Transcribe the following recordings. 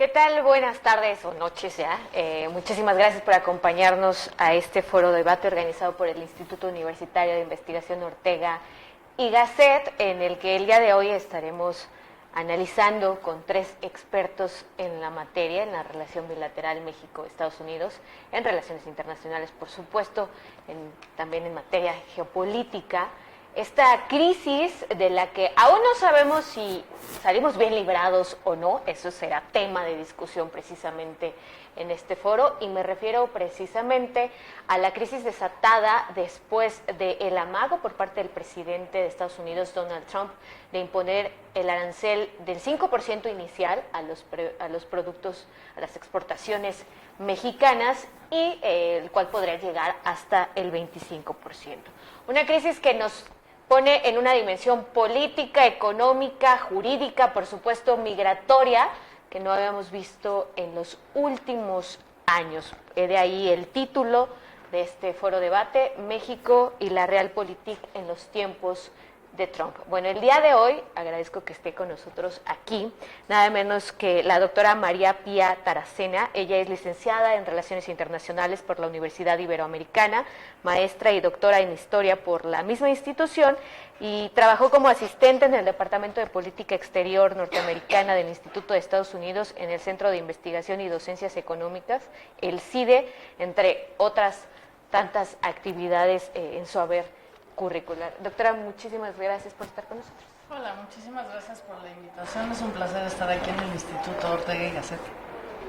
¿Qué tal? Buenas tardes o noches ya. Muchísimas gracias por acompañarnos a este foro debate organizado por el Instituto Universitario de Investigación Ortega y Gasset, en el que el día de hoy estaremos analizando con tres expertos en la materia, en la relación bilateral México-Estados Unidos, en relaciones internacionales, por supuesto, también en materia geopolítica, esta crisis de la que aún no sabemos si salimos bien librados o no. Eso será tema de discusión precisamente en este foro, y me refiero precisamente a la crisis desatada después del amago por parte del presidente de Estados Unidos, Donald Trump, de imponer el arancel del 5% inicial a los productos, a las exportaciones mexicanas, y el cual podría llegar hasta el 25%. Una crisis que nos pone en una dimensión política, económica, jurídica, por supuesto migratoria, que no habíamos visto en los últimos años. De ahí el título de este foro debate: México y la Realpolitik en los tiempos de Trump. Bueno, el día de hoy agradezco que esté con nosotros aquí nada menos que la doctora María Pía Taracena. Ella es licenciada en Relaciones Internacionales por la Universidad Iberoamericana, maestra y doctora en Historia por la misma institución, y trabajó como asistente en el Departamento de Política Exterior norteamericana del Instituto de Estados Unidos en el Centro de Investigación y Docencias Económicas, el CIDE, entre otras tantas actividades en su haber curricular. Doctora, muchísimas gracias por estar con nosotros. Hola, muchísimas gracias por la invitación. Es un placer estar aquí en el Instituto Ortega y Gasset.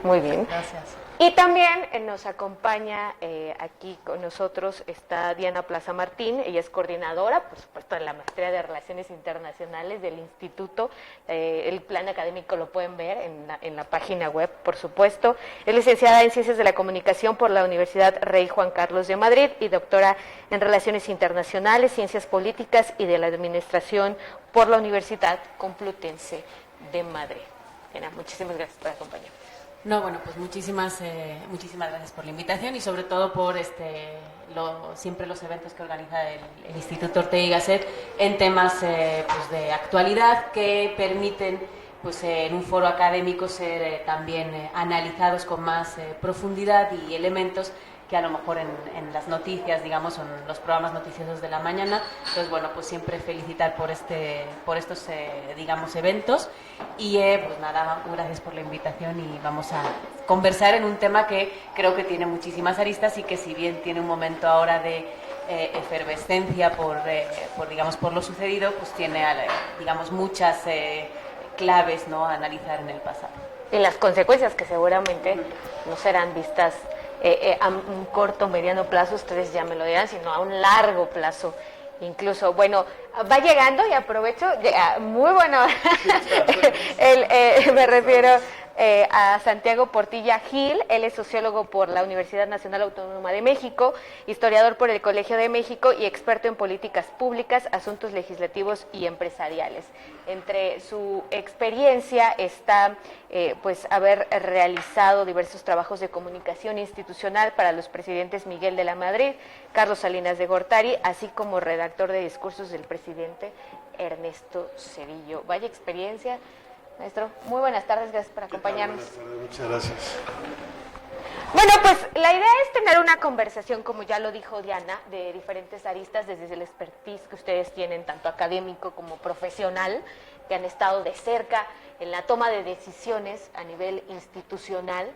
Muy bien. Gracias. Y también nos acompaña aquí con nosotros está Diana Plaza Martín. Ella es coordinadora, por supuesto, de la Maestría de Relaciones Internacionales del Instituto. El plan académico lo pueden ver en la página web, por supuesto. Es licenciada en Ciencias de la Comunicación por la Universidad Rey Juan Carlos de Madrid y doctora en Relaciones Internacionales, Ciencias Políticas y de la Administración por la Universidad Complutense de Madrid. Diana, muchísimas gracias por acompañarnos. No, bueno, pues muchísimas gracias por la invitación y sobre todo por siempre los eventos que organiza el Instituto Ortega y Gasset en temas pues de actualidad que permiten pues en un foro académico ser también analizados con más profundidad y elementos que a lo mejor en las noticias, digamos, o en los programas noticiosos de la mañana. Entonces, bueno, pues siempre felicitar por estos, digamos, eventos. Y pues nada, gracias por la invitación y vamos a conversar en un tema que creo que tiene muchísimas aristas y que, si bien tiene un momento ahora de efervescencia por lo sucedido, pues tiene, digamos, muchas claves, ¿no?, a analizar en el pasado. Y las consecuencias que seguramente no serán vistas a un corto, mediano plazo, ustedes ya me lo dirán, sino a un largo plazo incluso. Bueno, va llegando y aprovecho, muy bueno, me refiero a Santiago Portilla Gil. Él es sociólogo por la Universidad Nacional Autónoma de México, historiador por el Colegio de México y experto en políticas públicas, asuntos legislativos y empresariales. Entre su experiencia está pues haber realizado diversos trabajos de comunicación institucional para los presidentes Miguel de la Madrid, Carlos Salinas de Gortari, así como redactor de discursos del presidente Ernesto Zedillo. Vaya experiencia, maestro. Muy buenas tardes, gracias por acompañarnos. Buenas tardes, muchas gracias. Bueno, pues la idea es tener una conversación, como ya lo dijo Diana, de diferentes aristas, desde el expertise que ustedes tienen, tanto académico como profesional, que han estado de cerca en la toma de decisiones a nivel institucional,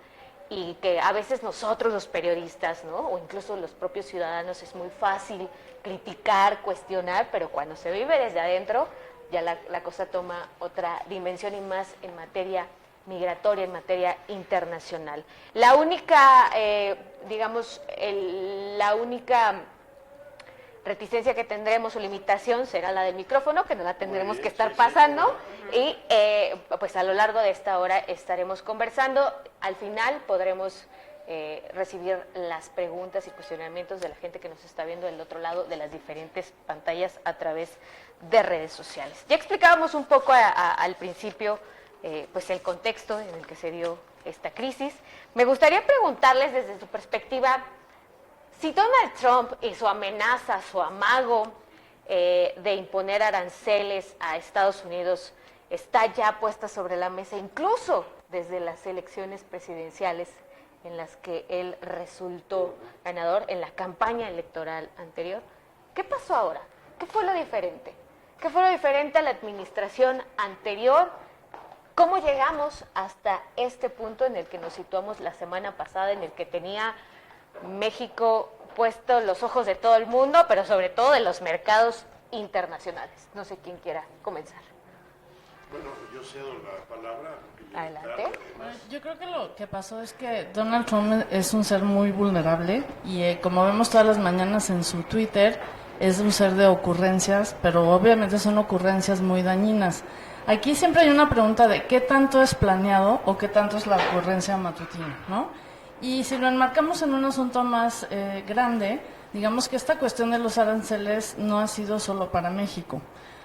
y que a veces nosotros los periodistas, ¿no?, o incluso los propios ciudadanos, es muy fácil criticar, cuestionar, pero cuando se vive desde adentro ya la cosa toma otra dimensión, y más en materia migratoria, en materia internacional. La única, la única reticencia que tendremos o limitación será la del micrófono, que nos la tendremos que estar pasando, y pues a lo largo de esta hora estaremos conversando. Al final podremos recibir las preguntas y cuestionamientos de la gente que nos está viendo del otro lado de las diferentes pantallas a través de redes sociales. Ya explicábamos un poco al principio pues el contexto en el que se dio esta crisis. Me gustaría preguntarles desde su perspectiva, si Donald Trump y su amenaza, su amago de imponer aranceles a Estados Unidos está ya puesta sobre la mesa, incluso desde las elecciones presidenciales en las que él resultó ganador en la campaña electoral anterior. ¿Qué pasó ahora? ¿Qué fue lo diferente? ¿Qué fue lo diferente a la administración anterior? ¿Cómo llegamos hasta este punto en el que nos situamos la semana pasada, en el que tenía México puesto los ojos de todo el mundo, pero sobre todo de los mercados internacionales? No sé quién quiera comenzar. Bueno, yo cedo la palabra. Adelante. Yo creo que lo que pasó es que Donald Trump es un ser muy vulnerable y como vemos todas las mañanas en su Twitter, es un ser de ocurrencias, pero obviamente son ocurrencias muy dañinas. Aquí siempre hay una pregunta de qué tanto es planeado o qué tanto es la ocurrencia matutina, ¿no? Y si lo enmarcamos en un asunto más grande, digamos que esta cuestión de los aranceles no ha sido solo para México.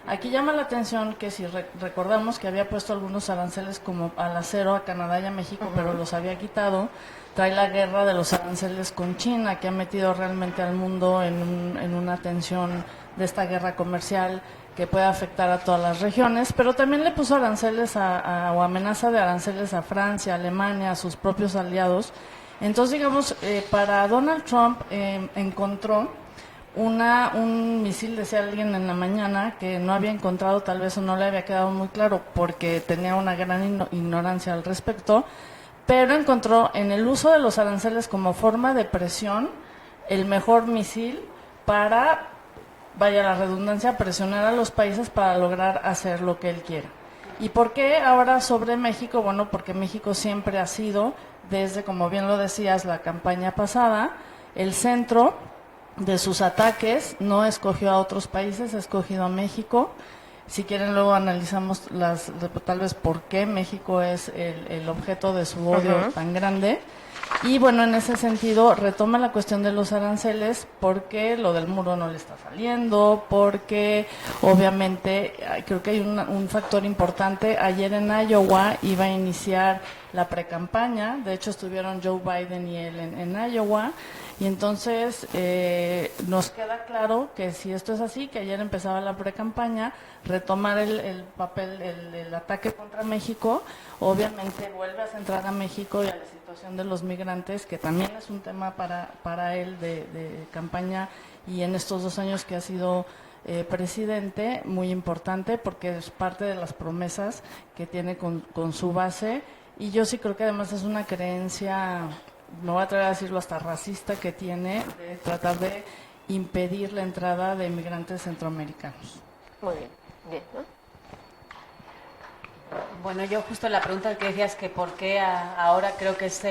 Aquí llama la atención que si recordamos que había puesto algunos aranceles como al acero a Canadá y a México, pero los había quitado, trae la guerra de los aranceles con China, que ha metido realmente al mundo en una tensión de esta guerra comercial que puede afectar a todas las regiones, pero también le puso aranceles o amenaza de aranceles a Francia, a Alemania, a sus propios aliados. Entonces, digamos, para Donald Trump encontró un misil, decía alguien en la mañana, que no había encontrado tal vez o no le había quedado muy claro porque tenía una gran ignorancia al respecto, pero encontró en el uso de los aranceles como forma de presión el mejor misil para, vaya la redundancia, presionar a los países para lograr hacer lo que él quiera. ¿Y por qué ahora sobre México? Bueno, porque México siempre ha sido, desde, como bien lo decías, la campaña pasada, el centro de sus ataques. No escogió a otros países, ha escogido a México. Si quieren luego analizamos tal vez por qué México es el objeto de su odio tan grande. Y bueno, en ese sentido retoma la cuestión de los aranceles porque lo del muro no le está saliendo, porque obviamente creo que hay un factor importante. Ayer en Iowa iba a iniciar la precampaña, de hecho estuvieron Joe Biden y él en Iowa, y entonces nos queda claro que si esto es así, que ayer empezaba la precampaña, retomar el papel, el ataque contra México, obviamente vuelve a centrar a México y a la situación de los migrantes, que también es un tema para él de campaña y en estos 2 años que ha sido presidente, muy importante porque es parte de las promesas que tiene con su base. Y yo sí creo que además es una creencia, me voy a atrever a decirlo, hasta racista, que tiene de tratar de impedir la entrada de inmigrantes centroamericanos. Muy bien, bien, ¿no? Bueno, yo justo la pregunta que decías que por qué ahora creo que es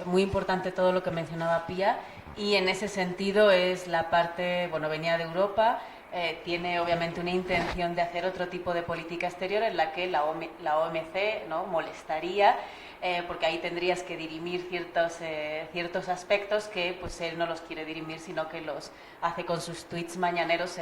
muy importante todo lo que mencionaba Pía, y en ese sentido es la parte, bueno, venía de Europa, tiene obviamente una intención de hacer otro tipo de política exterior en la que la OMC, ¿no?, molestaría, porque ahí tendrías que dirimir ciertos aspectos que pues él no los quiere dirimir, sino que los hace con sus tweets mañaneros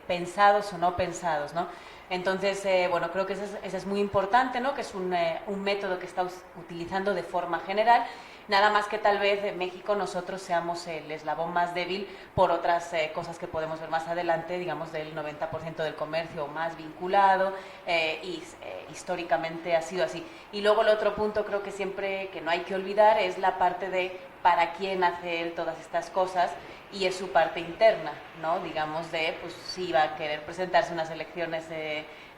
pensados o no pensados, ¿no? Entonces, bueno, creo que eso es muy importante, ¿no?, que es un método que está utilizando de forma general. Nada más que tal vez en México nosotros seamos el eslabón más débil por otras cosas que podemos ver más adelante, digamos del 90% del comercio más vinculado, y históricamente ha sido así. Y luego el otro punto creo que siempre que no hay que olvidar es la parte de para quién hace él todas estas cosas, y es su parte interna, ¿no? Digamos de, pues si va a querer presentarse unas elecciones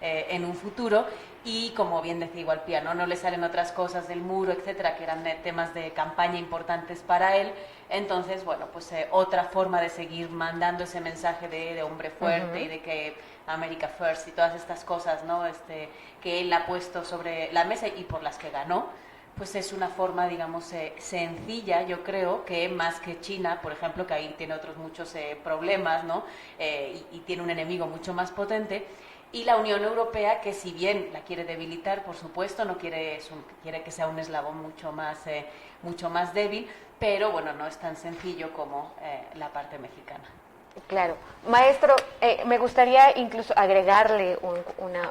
en un futuro, y como bien decía igual Pía, no le salen otras cosas del muro, etcétera, que eran temas de campaña importantes para él. Entonces, bueno, pues otra forma de seguir mandando ese mensaje de hombre fuerte y de que America First y todas estas cosas, ¿no?, que él ha puesto sobre la mesa y por las que ganó, pues es una forma, digamos, sencilla, yo creo, que más que China, por ejemplo, que ahí tiene otros muchos problemas, ¿no?, y tiene un enemigo mucho más potente. Y la Unión Europea, que si bien la quiere debilitar, por supuesto, no quiere que sea un eslabón mucho más débil, pero bueno, no es tan sencillo como la parte mexicana. Claro. Maestro, me gustaría incluso agregarle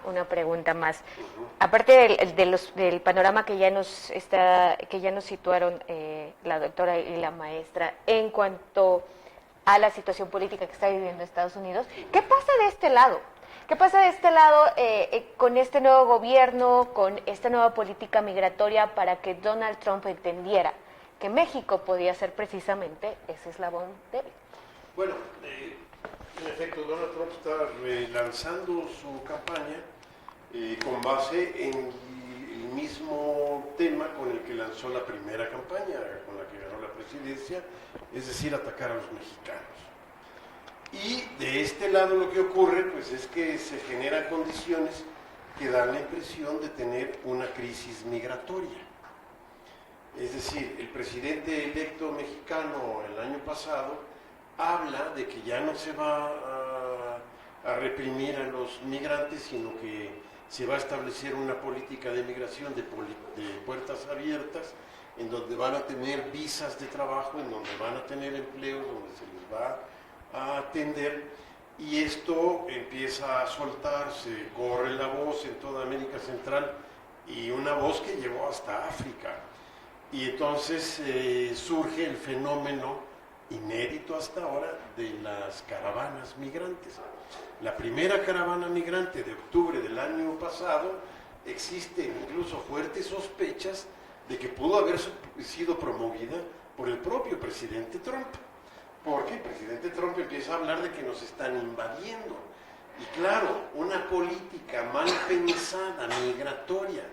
una pregunta más. Aparte del panorama que ya nos situaron la doctora y la maestra en cuanto a la situación política que está viviendo Estados Unidos, ¿qué pasa de este lado? ¿Qué pasa de este lado con este nuevo gobierno, con esta nueva política migratoria para que Donald Trump entendiera que México podía ser precisamente ese eslabón débil? Bueno, en efecto, Donald Trump está relanzando su campaña con base en el mismo tema con el que lanzó la primera campaña, con la que ganó la presidencia, es decir, atacar a los mexicanos. Y de este lado lo que ocurre pues es que se generan condiciones que dan la impresión de tener una crisis migratoria. Es decir, el presidente electo mexicano el año pasado habla de que ya no se va a reprimir a los migrantes, sino que se va a establecer una política de migración de puertas abiertas, en donde van a tener visas de trabajo, en donde van a tener empleos, donde se les va a atender, y esto empieza a soltarse, corre la voz en toda América Central, y una voz que llegó hasta África. Y entonces surge el fenómeno inédito hasta ahora de las caravanas migrantes. La primera caravana migrante de octubre del año pasado, existen incluso fuertes sospechas de que pudo haber sido promovida por el propio presidente Trump, porque el presidente Trump empieza a hablar de que nos están invadiendo. Y claro, una política mal pensada, migratoria,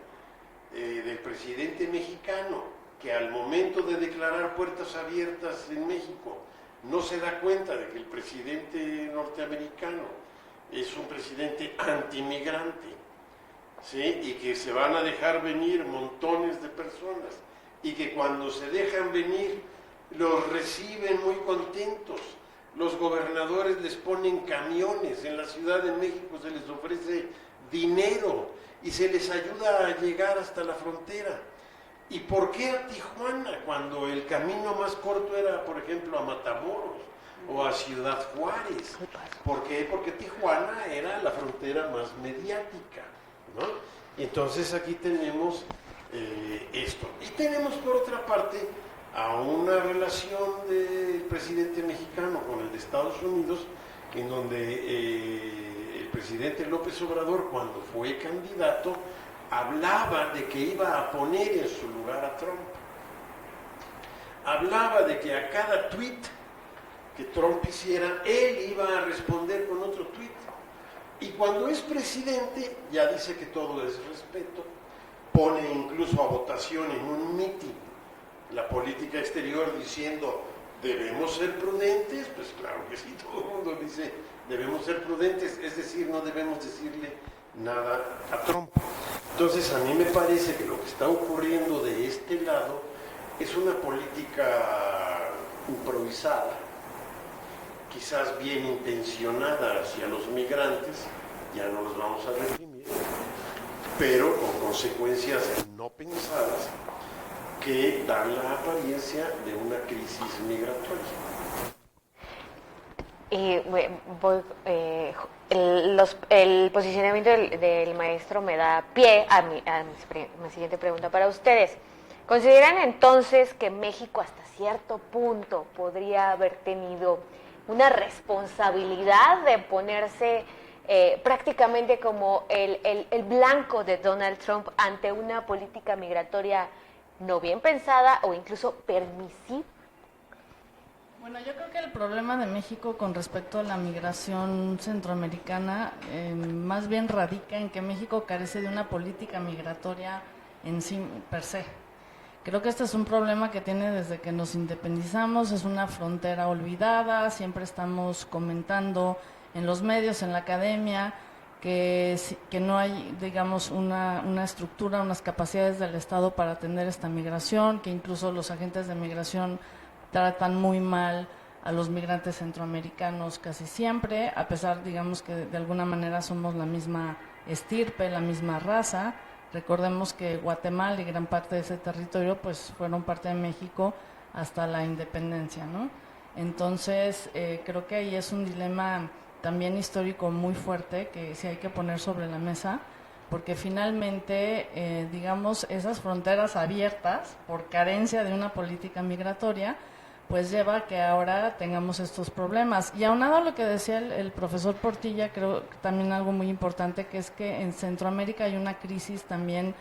del presidente mexicano, que al momento de declarar puertas abiertas en México no se da cuenta de que el presidente norteamericano es un presidente antimigrante, ¿sí? Y que se van a dejar venir montones de personas, y que cuando se dejan venir los reciben muy contentos. Los gobernadores les ponen camiones, en la Ciudad de México se les ofrece dinero y se les ayuda a llegar hasta la frontera. ¿Y por qué a Tijuana cuando el camino más corto era, por ejemplo, a Matamoros o a Ciudad Juárez? ¿Por qué? Porque Tijuana era la frontera más mediática, ¿no? Y entonces aquí tenemos esto. Y tenemos por otra parte a una relación del presidente mexicano con el de Estados Unidos, en donde el presidente López Obrador, cuando fue candidato, hablaba de que iba a poner en su lugar a Trump. Hablaba de que a cada tuit que Trump hiciera, él iba a responder con otro tuit. Y cuando es presidente, ya dice que todo es respeto, pone incluso a votación en un mitin la política exterior diciendo, ¿debemos ser prudentes? Pues claro que sí, todo el mundo dice, debemos ser prudentes, es decir, no debemos decirle nada a Trump. Entonces a mí me parece que lo que está ocurriendo de este lado es una política improvisada, quizás bien intencionada hacia los migrantes, ya no los vamos a reprimir, pero con consecuencias no pensadas que dan la apariencia de una crisis migratoria. El posicionamiento del maestro me da pie a mi siguiente pregunta para ustedes. ¿Consideran entonces que México hasta cierto punto podría haber tenido una responsabilidad de ponerse prácticamente como el blanco de Donald Trump ante una política migratoria no bien pensada o incluso permisiva? Bueno, yo creo que el problema de México con respecto a la migración centroamericana más bien radica en que México carece de una política migratoria en sí per se. Creo que este es un problema que tiene desde que nos independizamos, es una frontera olvidada, siempre estamos comentando en los medios, en la academia, que no hay, digamos, una estructura, unas capacidades del Estado para atender esta migración, que incluso los agentes de migración tratan muy mal a los migrantes centroamericanos casi siempre, a pesar, digamos, que de alguna manera somos la misma estirpe, la misma raza. Recordemos que Guatemala y gran parte de ese territorio pues fueron parte de México hasta la independencia, ¿no? Entonces, creo que ahí es un dilema también histórico muy fuerte que sí hay que poner sobre la mesa, porque finalmente, digamos, esas fronteras abiertas, por carencia de una política migratoria, pues lleva a que ahora tengamos estos problemas. Y aunado a lo que decía el profesor Portilla, creo que también algo muy importante, que es que en Centroamérica hay una crisis también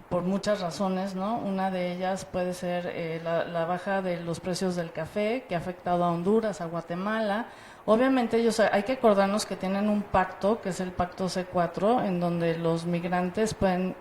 por muchas razones, ¿no? Una de ellas puede ser la baja de los precios del café, que ha afectado a Honduras, a Guatemala. Obviamente ellos, hay que acordarnos que tienen un pacto, que es el pacto C4, en donde los migrantes pueden,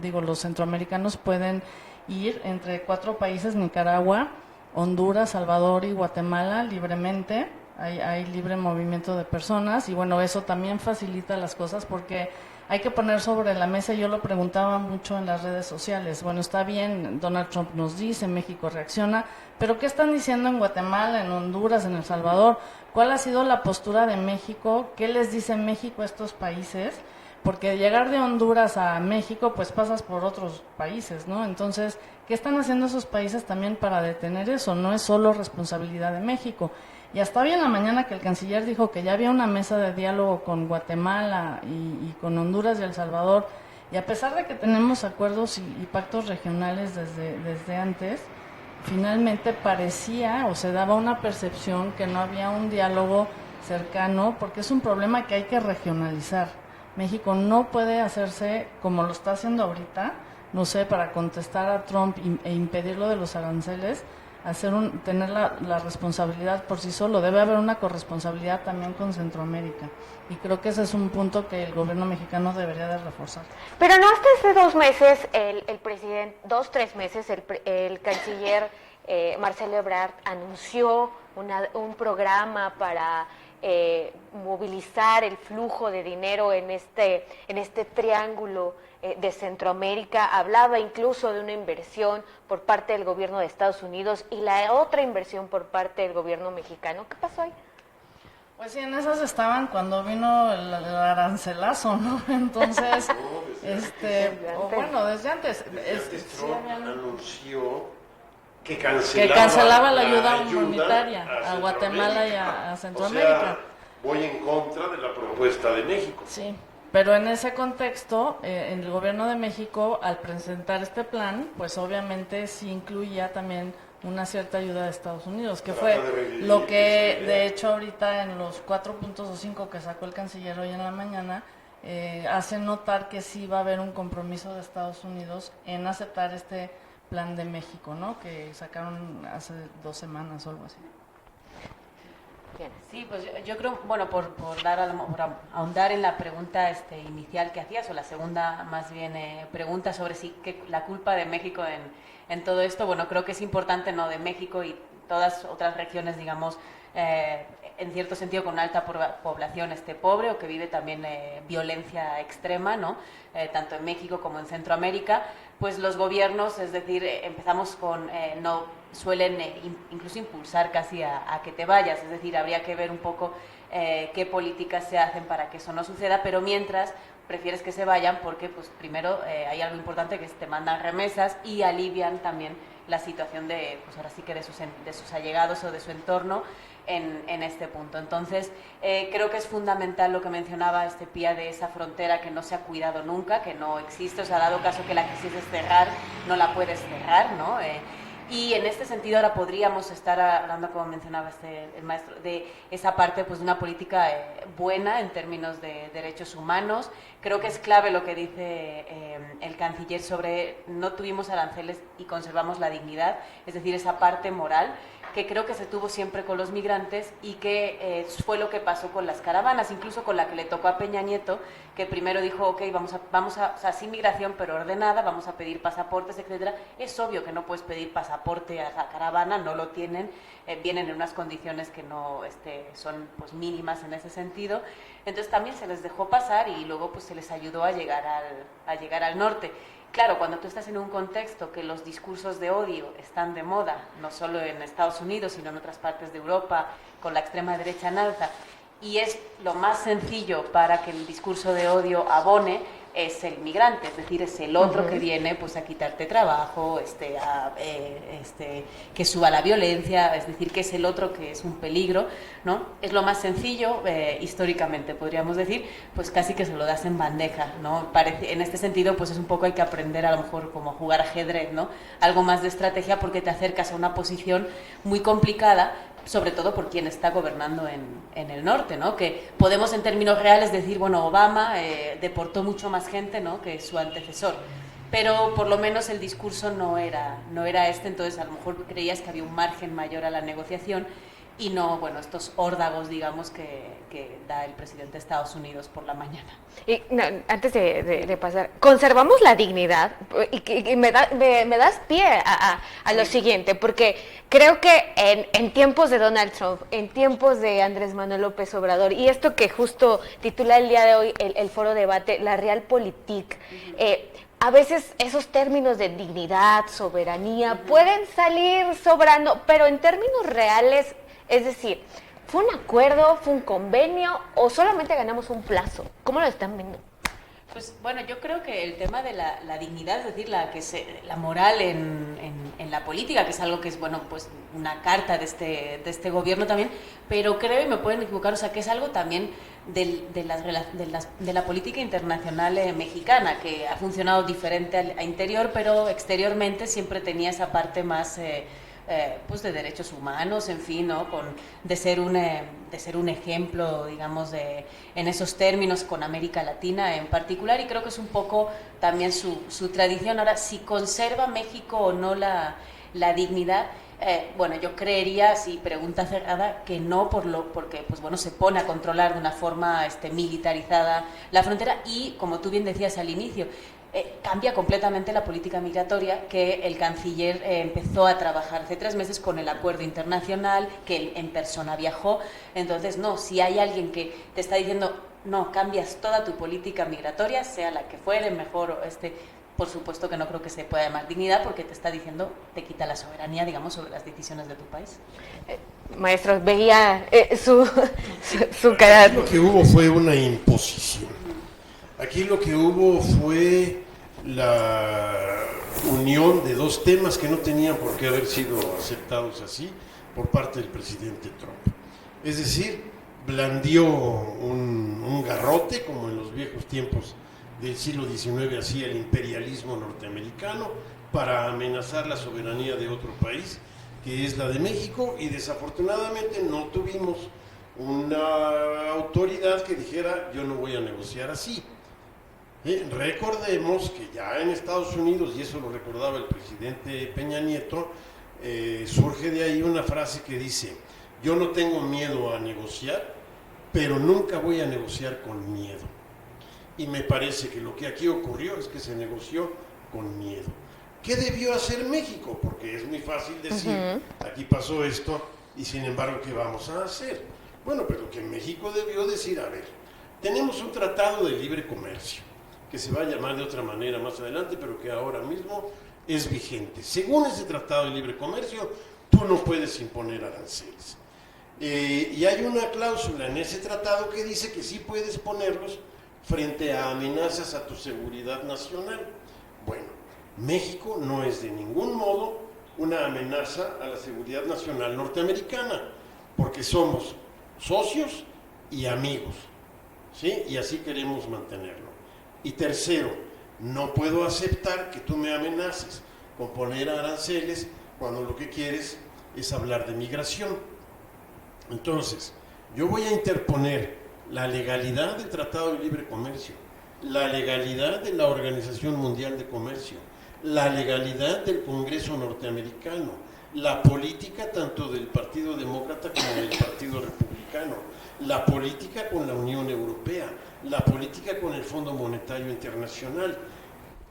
los centroamericanos pueden ir entre 4 países, Nicaragua, Honduras, Salvador y Guatemala, libremente. Hay libre movimiento de personas y bueno, eso también facilita las cosas porque hay que poner sobre la mesa, yo lo preguntaba mucho en las redes sociales, bueno, está bien, Donald Trump nos dice, México reacciona, pero ¿qué están diciendo en Guatemala, en Honduras, en El Salvador? ¿Cuál ha sido la postura de México? ¿Qué les dice México a estos países? Porque llegar de Honduras a México, pues pasas por otros países, ¿no? Entonces, ¿qué están haciendo esos países también para detener eso? No es solo responsabilidad de México. Y hasta hoy en la mañana que el canciller dijo que ya había una mesa de diálogo con Guatemala y con Honduras y El Salvador, y a pesar de que tenemos acuerdos y pactos regionales desde antes, finalmente parecía o se daba una percepción que no había un diálogo cercano, porque es un problema que hay que regionalizar. México no puede hacerse como lo está haciendo ahorita, no sé, para contestar a Trump e impedir lo de los aranceles, tener la responsabilidad por sí solo. Debe haber una corresponsabilidad también con Centroamérica. Y creo que ese es un punto que el gobierno mexicano debería de reforzar. Pero no hasta hace 2 meses, el presidente, 3 meses, el canciller Marcelo Ebrard anunció un programa para movilizar el flujo de dinero en este triángulo de Centroamérica. Hablaba incluso de una inversión por parte del gobierno de Estados Unidos y la otra inversión por parte del gobierno mexicano. ¿Qué pasó ahí? Pues sí, en esas estaban cuando vino el arancelazo, ¿no? Entonces, desde antes. Trump anunció que cancelaba la ayuda humanitaria a Guatemala y a Centroamérica. O sea, voy en contra de la propuesta de México. Sí, pero en ese contexto, el gobierno de México, al presentar este plan, pues obviamente sí incluía también una cierta ayuda de Estados Unidos, que fue lo que de hecho ahorita en los 4 puntos o 5 que sacó el canciller hoy en la mañana, hace notar que sí va a haber un compromiso de Estados Unidos en aceptar este plan de México, ¿no? Que sacaron hace 2 semanas o algo así. Bien. Sí, pues yo creo, bueno, por ahondar en la pregunta inicial que hacías, o la segunda más bien pregunta sobre que la culpa de México en todo esto, bueno, creo que es importante, ¿no?, de México y todas otras regiones, digamos, en cierto sentido con alta población pobre o que vive también violencia extrema, ¿no? Tanto en México como en Centroamérica, pues los gobiernos, es decir, empezamos con, no suelen incluso impulsar casi a que te vayas, es decir, habría que ver un poco qué políticas se hacen para que eso no suceda, pero mientras prefieres que se vayan porque, pues primero, hay algo importante que es te mandan remesas y alivian también la situación de, pues ahora sí que de sus allegados o de su entorno en este punto. Entonces, creo que es fundamental lo que mencionaba Pía de esa frontera que no se ha cuidado nunca, que no existe, o sea, dado caso que la quisieses cerrar, no la puedes cerrar, ¿no? Y en este sentido ahora podríamos estar hablando, como mencionaba el maestro, de esa parte pues de una política buena en términos de derechos humanos. Creo que es clave lo que dice el canciller sobre no tuvimos aranceles y conservamos la dignidad, es decir, esa parte moral que creo que se tuvo siempre con los migrantes y que fue lo que pasó con las caravanas, incluso con la que le tocó a Peña Nieto, que primero dijo, ok, vamos a, o sea, sin migración pero ordenada, vamos a pedir pasaportes, etcétera. Es obvio que no puedes pedir pasaporte a la caravana, no lo tienen, vienen en unas condiciones que no son pues mínimas en ese sentido. Entonces también se les dejó pasar y luego pues se les ayudó a llegar al norte. Claro, cuando tú estás en un contexto que los discursos de odio están de moda, no solo en Estados Unidos, sino en otras partes de Europa, con la extrema derecha en alza, y es lo más sencillo para que el discurso de odio abone, es el migrante, es decir, es el otro que viene pues a quitarte trabajo, que suba la violencia, es decir, que es el otro que es un peligro, ¿no? Es lo más sencillo, históricamente podríamos decir, pues casi que se lo das en bandeja, ¿no? En este sentido, pues es un poco hay que aprender a lo mejor como a jugar ajedrez, ¿no? Algo más de estrategia porque te acercas a una posición muy complicada, sobre todo por quien está gobernando en el norte, ¿no? Que podemos en términos reales decir, bueno, Obama deportó mucho más gente, ¿no?, que su antecesor, pero por lo menos el discurso no era entonces a lo mejor creías que había un margen mayor a la negociación y no, bueno, estos órdagos, digamos, que da el presidente de Estados Unidos por la mañana. Y no, antes de pasar, conservamos la dignidad y me das pie a lo siguiente, porque creo que en tiempos de Donald Trump, en tiempos de Andrés Manuel López Obrador, y esto que justo titula el día de hoy el foro debate, la Realpolitik, a veces esos términos de dignidad, soberanía, pueden salir sobrando, pero en términos reales, es decir, ¿fue un acuerdo, fue un convenio o solamente ganamos un plazo? ¿Cómo lo están viendo? Pues bueno, yo creo que el tema de la dignidad, es decir, la moral en la política, que es algo que es, bueno, pues una carta de este gobierno también, pero creo, y me pueden equivocar, o sea, que es algo también de la política internacional mexicana, que ha funcionado diferente a interior, pero exteriormente siempre tenía esa parte más pues de derechos humanos, en fin, ¿no? De ser un ejemplo, digamos, en esos términos con América Latina en particular, y creo que es un poco también su tradición. Ahora, si conserva México o no la dignidad, bueno, yo creería, si pregunta cerrada, que no, porque pues bueno, se pone a controlar de una forma militarizada la frontera y, como tú bien decías al inicio, cambia completamente la política migratoria, que el canciller empezó a trabajar hace 3 meses con el acuerdo internacional, que él en persona viajó. Entonces, no, si hay alguien que te está diciendo, no, cambias toda tu política migratoria, sea la que fuere, mejor por supuesto que no creo que se pueda llamar dignidad, porque te está diciendo, te quita la soberanía, digamos, sobre las decisiones de tu país. Maestros, veía su cara. Lo que hubo fue una imposición. Aquí lo que hubo fue la unión de 2 temas que no tenían por qué haber sido aceptados así por parte del presidente Trump. Es decir, blandió un garrote, como en los viejos tiempos del siglo XIX hacía el imperialismo norteamericano, para amenazar la soberanía de otro país, que es la de México, y desafortunadamente no tuvimos una autoridad que dijera, yo no voy a negociar así. Recordemos que ya en Estados Unidos, y eso lo recordaba el presidente Peña Nieto, surge de ahí una frase que dice, yo no tengo miedo a negociar, pero nunca voy a negociar con miedo. Y me parece que lo que aquí ocurrió es que se negoció con miedo. ¿Qué debió hacer México? Porque es muy fácil decir, aquí pasó esto, y sin embargo, ¿qué vamos a hacer? Bueno, pero que México debió decir, a ver, tenemos un tratado de libre comercio, que se va a llamar de otra manera más adelante, pero que ahora mismo es vigente. Según ese tratado de libre comercio, tú no puedes imponer aranceles. Y hay una cláusula en ese tratado que dice que sí puedes ponerlos frente a amenazas a tu seguridad nacional. Bueno, México no es de ningún modo una amenaza a la seguridad nacional norteamericana, porque somos socios y amigos, ¿sí? Y así queremos mantenerlo. Y tercero, no puedo aceptar que tú me amenaces con poner aranceles cuando lo que quieres es hablar de migración. Entonces, yo voy a interponer la legalidad del Tratado de Libre Comercio, la legalidad de la Organización Mundial de Comercio, la legalidad del Congreso norteamericano, la política tanto del Partido Demócrata como del Partido Republicano, la política con la Unión Europea, la política con el Fondo Monetario Internacional.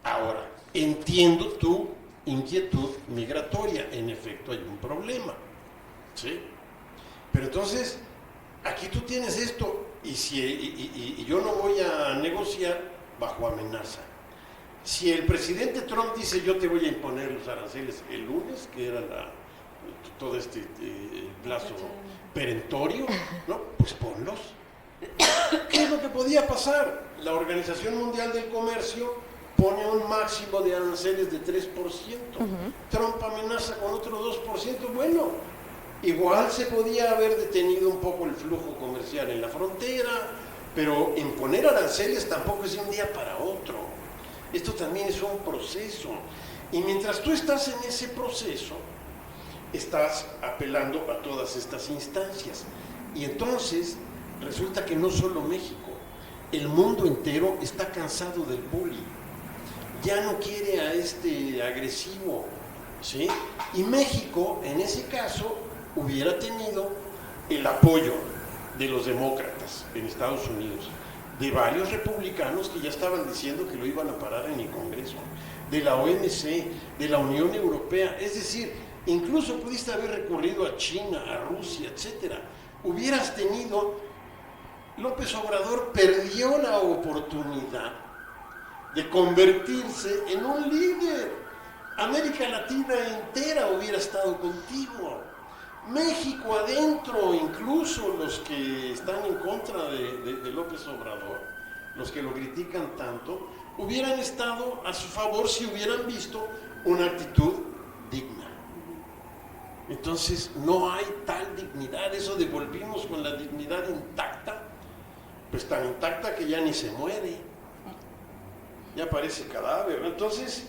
Ahora, entiendo tu inquietud migratoria, en efecto hay un problema, ¿sí? Pero entonces, aquí tú tienes esto, y yo no voy a negociar bajo amenaza. Si el presidente Trump dice, yo te voy a imponer los aranceles el lunes, que era todo este plazo perentorio, ¿no? Pues ponlos. ¿Qué es lo que podía pasar? La Organización Mundial del Comercio pone un máximo de aranceles de 3%. Trump amenaza con otro 2%. Bueno, igual se podía haber detenido un poco el flujo comercial en la frontera, pero imponer aranceles tampoco es de un día para otro. Esto también es un proceso. Y mientras tú estás en ese proceso, estás apelando a todas estas instancias. Y entonces resulta que no solo México, el mundo entero está cansado del bullying. Ya no quiere a este agresivo, ¿sí? Y México, en ese caso, hubiera tenido el apoyo de los demócratas en Estados Unidos, de varios republicanos que ya estaban diciendo que lo iban a parar en el Congreso, de la OMC, de la Unión Europea, es decir, incluso pudiste haber recurrido a China, a Rusia, etcétera. Hubieras tenido, López Obrador perdió la oportunidad de convertirse en un líder. América Latina entera hubiera estado contigo. México adentro, incluso los que están en contra de López Obrador, los que lo critican tanto, hubieran estado a su favor si hubieran visto una actitud digna. Entonces no hay tal dignidad, eso de volvimos con la dignidad intacta, pues tan intacta que ya ni se muere, ya parece cadáver, ¿no? Entonces,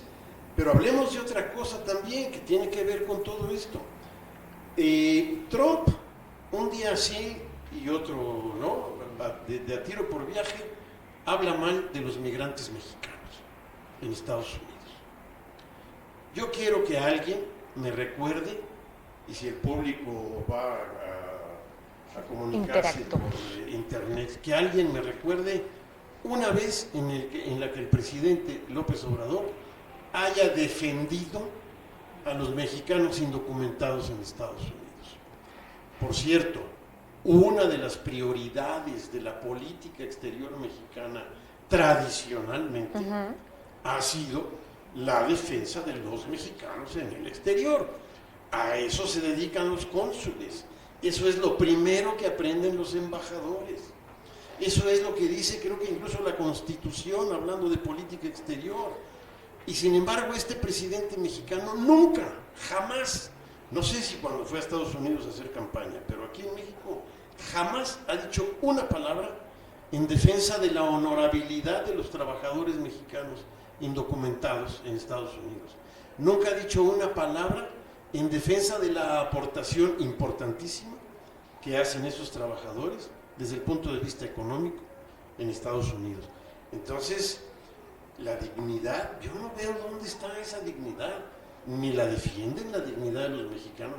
pero hablemos de otra cosa también que tiene que ver con todo esto. Trump, un día sí y otro no, de a tiro por viaje, habla mal de los migrantes mexicanos en Estados Unidos. Yo quiero que alguien me recuerde, y si el público va a comunicarse por internet, que alguien me recuerde una vez en la que el presidente López Obrador haya defendido a los mexicanos indocumentados en Estados Unidos. Por cierto, una de las prioridades de la política exterior mexicana tradicionalmente ha sido la defensa de los mexicanos en el exterior. A eso se dedican los cónsules. Eso es lo primero que aprenden los embajadores. Eso es lo que dice, creo que incluso la Constitución, hablando de política exterior. Y sin embargo, este presidente mexicano nunca, jamás, no sé si cuando fue a Estados Unidos a hacer campaña, pero aquí en México jamás ha dicho una palabra en defensa de la honorabilidad de los trabajadores mexicanos indocumentados en Estados Unidos. Nunca ha dicho una palabra en defensa de la aportación importantísima que hacen esos trabajadores desde el punto de vista económico en Estados Unidos. Entonces, la dignidad, yo no veo dónde está esa dignidad, ni la defienden la dignidad de los mexicanos.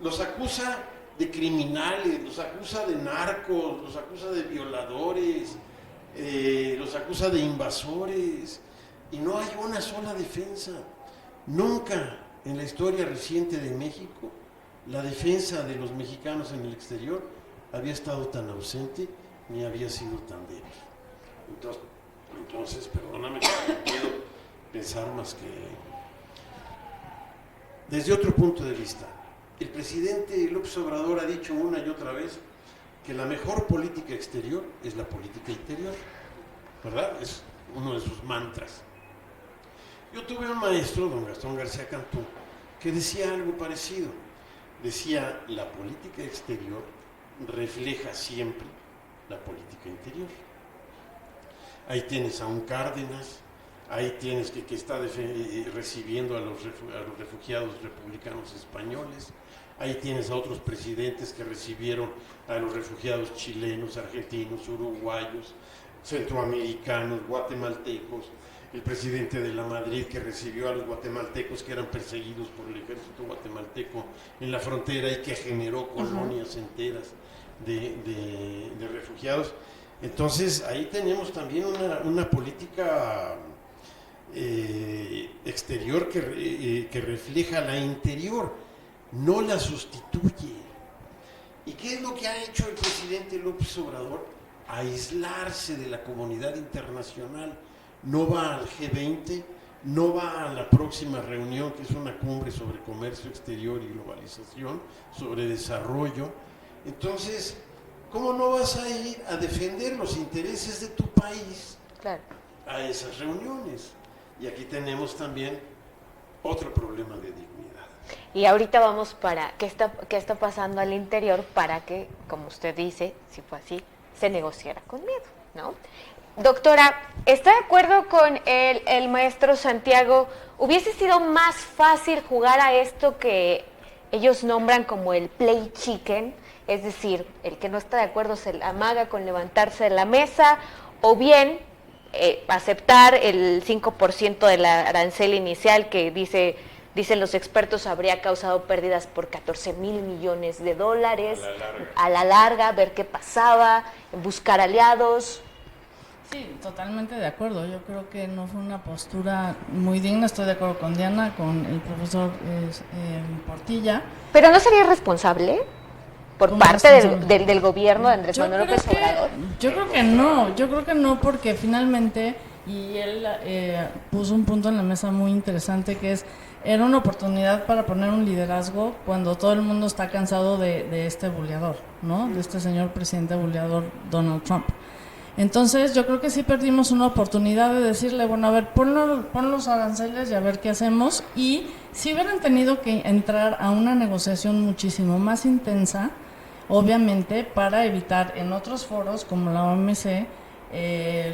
Los acusa de criminales, los acusa de narcos, los acusa de violadores, los acusa de invasores, y no hay una sola defensa. Nunca en la historia reciente de México la defensa de los mexicanos en el exterior había estado tan ausente ni había sido tan débil. Entonces, perdóname que no puedo pensar más que desde otro punto de vista. El presidente López Obrador ha dicho una y otra vez que la mejor política exterior es la política interior, ¿verdad? Es uno de sus mantras. Yo tuve un maestro, don Gastón García Cantú, que decía algo parecido. Decía, la política exterior refleja siempre la política interior. Ahí tienes a un Cárdenas, ahí tienes que está recibiendo a los refugiados republicanos españoles, ahí tienes a otros presidentes que recibieron a los refugiados chilenos, argentinos, uruguayos, centroamericanos, guatemaltecos, el presidente de la Madrid que recibió a los guatemaltecos que eran perseguidos por el ejército guatemalteco en la frontera y que generó colonias enteras de refugiados. Entonces ahí tenemos también una política exterior que refleja la interior, no la sustituye. ¿Y qué es lo que ha hecho el presidente López Obrador? Aislarse de la comunidad internacional. No va al G20, no va a la próxima reunión, que es una cumbre sobre comercio exterior y globalización, sobre desarrollo. Entonces, ¿cómo no vas a ir a defender los intereses de tu país Claro. a esas reuniones? Y aquí tenemos también otro problema de dignidad. Y ahorita vamos para qué está pasando al interior para que, como usted dice, si fue así, se negociara con miedo, ¿no? Doctora, ¿está de acuerdo con el maestro Santiago? ¿Hubiese sido más fácil jugar a esto que ellos nombran como el play chicken? Es decir, el que no está de acuerdo se amaga con levantarse de la mesa, o bien aceptar el 5% del arancel inicial que dicen los expertos habría causado pérdidas por 14,000 millones de dólares a la larga, ver qué pasaba, buscar aliados. Sí, totalmente de acuerdo. Yo creo que no fue una postura muy digna. Estoy de acuerdo con Diana, con el profesor Portilla. Pero ¿no sería irresponsable por parte del gobierno de Andrés Manuel López Obrador? Yo creo que no, porque finalmente, y él puso un punto en la mesa muy interesante, que era una oportunidad para poner un liderazgo cuando todo el mundo está cansado de este buleador, ¿no? De este señor presidente buleador Donald Trump. Entonces yo creo que sí perdimos una oportunidad de decirle, bueno, a ver, pon los aranceles y a ver qué hacemos. Y si hubieran tenido que entrar a una negociación muchísimo más intensa, obviamente, para evitar en otros foros como la OMC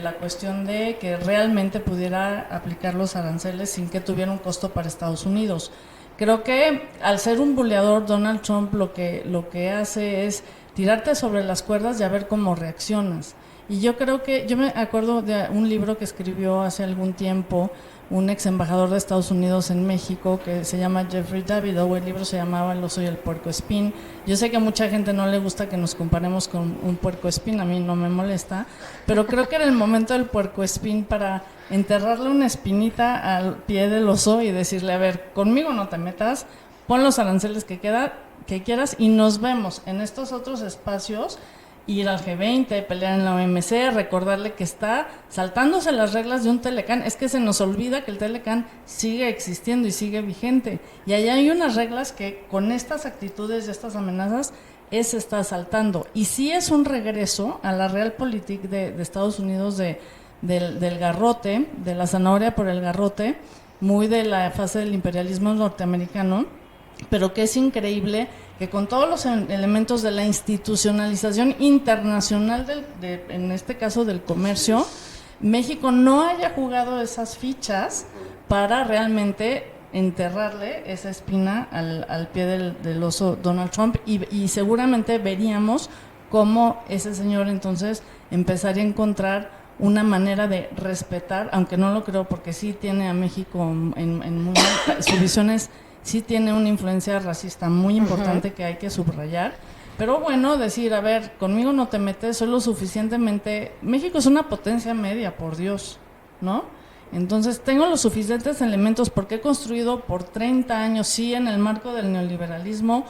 la cuestión de que realmente pudiera aplicar los aranceles sin que tuviera un costo para Estados Unidos. Creo que al ser un buleador, Donald Trump lo que hace es tirarte sobre las cuerdas y a ver cómo reaccionas. Y yo me acuerdo de un libro que escribió hace algún tiempo un ex embajador de Estados Unidos en México que se llama Jeffrey Davidow. El libro se llamaba El oso y el puercoespín. Yo sé que a mucha gente no le gusta que nos comparemos con un puercoespín, a mí no me molesta, pero creo que era el momento del puercoespín para enterrarle una espinita al pie del oso y decirle, a ver, conmigo no te metas, pon los aranceles que quieras y nos vemos en estos otros espacios. Ir al G20, pelear en la OMC, recordarle que está saltándose las reglas de un Telecán. Es que se nos olvida que el Telecán sigue existiendo y sigue vigente. Y allá hay unas reglas que con estas actitudes y estas amenazas se está saltando. Y sí es un regreso a la realpolitik de Estados Unidos del garrote, de la zanahoria por el garrote, muy de la fase del imperialismo norteamericano, pero que es increíble que con todos los elementos de la institucionalización internacional, en este caso del comercio, México no haya jugado esas fichas para realmente enterrarle esa espina al pie del oso Donald Trump y seguramente veríamos cómo ese señor entonces empezaría a encontrar una manera de respetar, aunque no lo creo porque sí tiene a México en sus visiones. Sí tiene una influencia racista muy importante que hay que subrayar, pero bueno, decir, a ver, conmigo no te metes, soy lo suficientemente... México es una potencia media, por Dios, ¿no? Entonces tengo los suficientes elementos porque he construido por 30 años, sí, en el marco del neoliberalismo,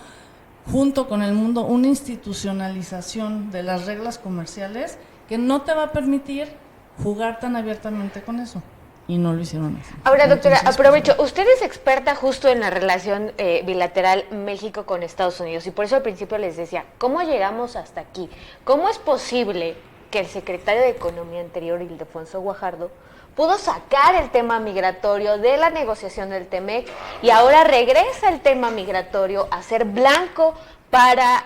junto con el mundo, una institucionalización de las reglas comerciales que no te va a permitir jugar tan abiertamente con eso. Y no lo hicieron así. Ahora, doctora, aprovecho, usted es experta justo en la relación bilateral México con Estados Unidos y por eso al principio les decía, ¿cómo llegamos hasta aquí? ¿Cómo es posible que el secretario de Economía anterior, Ildefonso Guajardo, pudo sacar el tema migratorio de la negociación del TEMEC y ahora regresa el tema migratorio a ser blanco para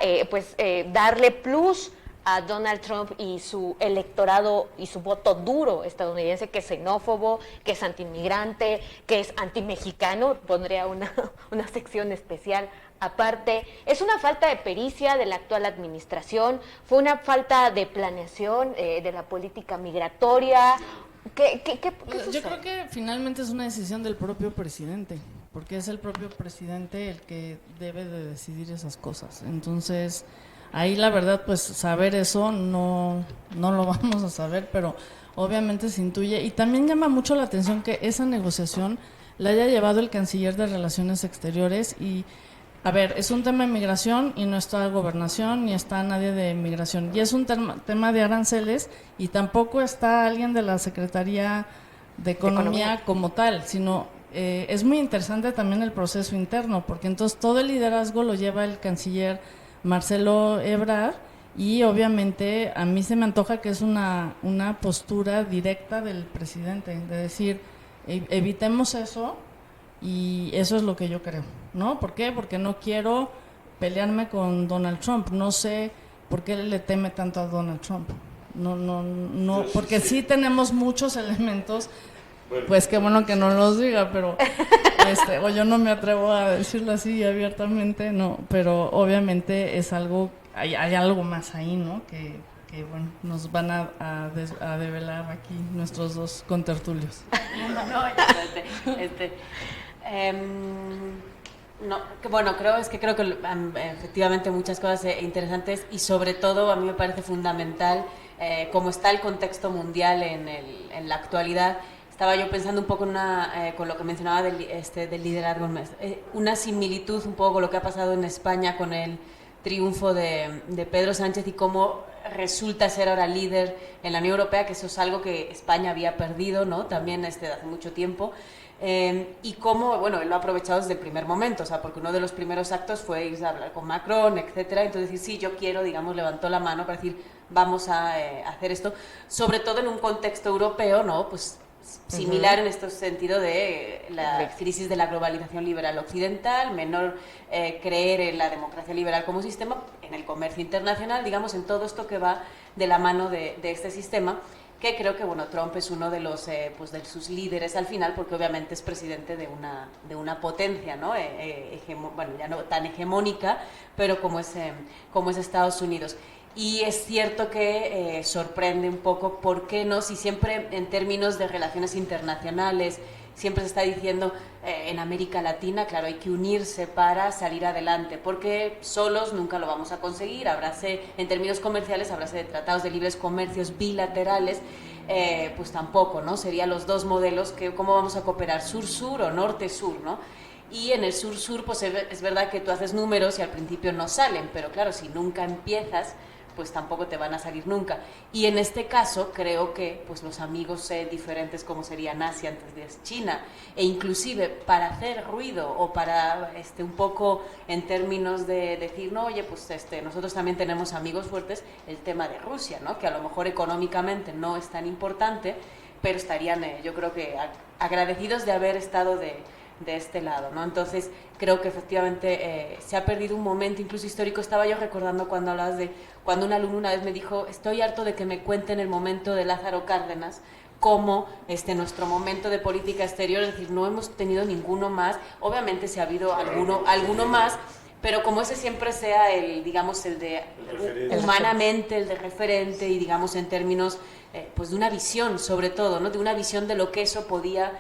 darle plus a Donald Trump y su electorado y su voto duro estadounidense, que es xenófobo, que es antiinmigrante, que es antimexicano? Pondría una sección especial aparte. Es una falta de pericia de la actual administración, fue una falta de planeación de la política migratoria. ¿Qué Yo creo que finalmente es una decisión del propio presidente, porque es el propio presidente el que debe de decidir esas cosas. Entonces, ahí la verdad, pues saber eso no lo vamos a saber, pero obviamente se intuye. Y también llama mucho la atención que esa negociación la haya llevado el canciller de Relaciones Exteriores. Y, a ver, es un tema de migración y no está Gobernación ni está nadie de migración. Y es un tema de aranceles y tampoco está alguien de la Secretaría de Economía como tal, sino es muy interesante también el proceso interno, porque entonces todo el liderazgo lo lleva el canciller Marcelo Ebrard y obviamente a mí se me antoja que es una postura directa del presidente, de decir, evitemos eso, y eso es lo que yo creo, ¿no? ¿Por qué? Porque no quiero pelearme con Donald Trump, no sé por qué le teme tanto a Donald Trump. No, porque sí tenemos muchos elementos, pues qué bueno que no los diga, pero o yo no me atrevo a decirlo así abiertamente, no, pero obviamente es algo, hay algo más ahí, ¿no? Que bueno, nos van a develar aquí nuestros dos contertulios. No, que bueno, creo que efectivamente muchas cosas interesantes, y sobre todo a mí me parece fundamental cómo está el contexto mundial en la actualidad. Estaba yo pensando un poco con lo que mencionaba del liderazgo, una similitud un poco con lo que ha pasado en España con el triunfo de Pedro Sánchez y cómo resulta ser ahora líder en la Unión Europea, que eso es algo que España había perdido, ¿no? También hace mucho tiempo. Y cómo, bueno, él lo ha aprovechado desde el primer momento, o sea, porque uno de los primeros actos fue irse a hablar con Macron, etcétera, entonces decir, sí, yo quiero, digamos, levantó la mano para decir, vamos a hacer esto, sobre todo en un contexto europeo, ¿no? Pues similar en este sentido de la crisis de la globalización liberal occidental, menor creer en la democracia liberal como sistema, en el comercio internacional, digamos, en todo esto que va de la mano de este sistema, que creo que bueno, Trump es uno de los pues de sus líderes al final, porque obviamente es presidente de una potencia, ¿no? Bueno, ya no tan hegemónica, pero como es Estados Unidos. Y es cierto que sorprende un poco, ¿por qué no? Si siempre en términos de relaciones internacionales siempre se está diciendo en América Latina, claro, hay que unirse para salir adelante, porque solos nunca lo vamos a conseguir. Habráse, en términos comerciales, habráse de tratados de libres comercios bilaterales, pues tampoco, ¿no? Serían los dos modelos, que cómo vamos a cooperar, sur-sur o norte-sur, ¿no? Y en el sur-sur, pues es verdad que tú haces números y al principio no salen, pero claro, si nunca empiezas, pues tampoco te van a salir nunca. Y en este caso creo que pues los amigos diferentes como serían Asia antes de China, e inclusive para hacer ruido o para un poco en términos de decir, no, oye, pues nosotros también tenemos amigos fuertes, el tema de Rusia, ¿no? Que a lo mejor económicamente no es tan importante, pero estarían yo creo que agradecidos de haber estado de este lado, ¿no? Entonces creo que efectivamente se ha perdido un momento incluso histórico. Estaba yo recordando cuando hablabas de cuando un alumno una vez me dijo, estoy harto de que me cuenten el momento de Lázaro Cárdenas como nuestro momento de política exterior, es decir, no hemos tenido ninguno más. Obviamente si ha habido alguno más, pero como ese siempre sea el, digamos, el de humanamente, el de referente, y digamos en términos pues de una visión sobre todo, ¿no? De una visión de lo que eso podía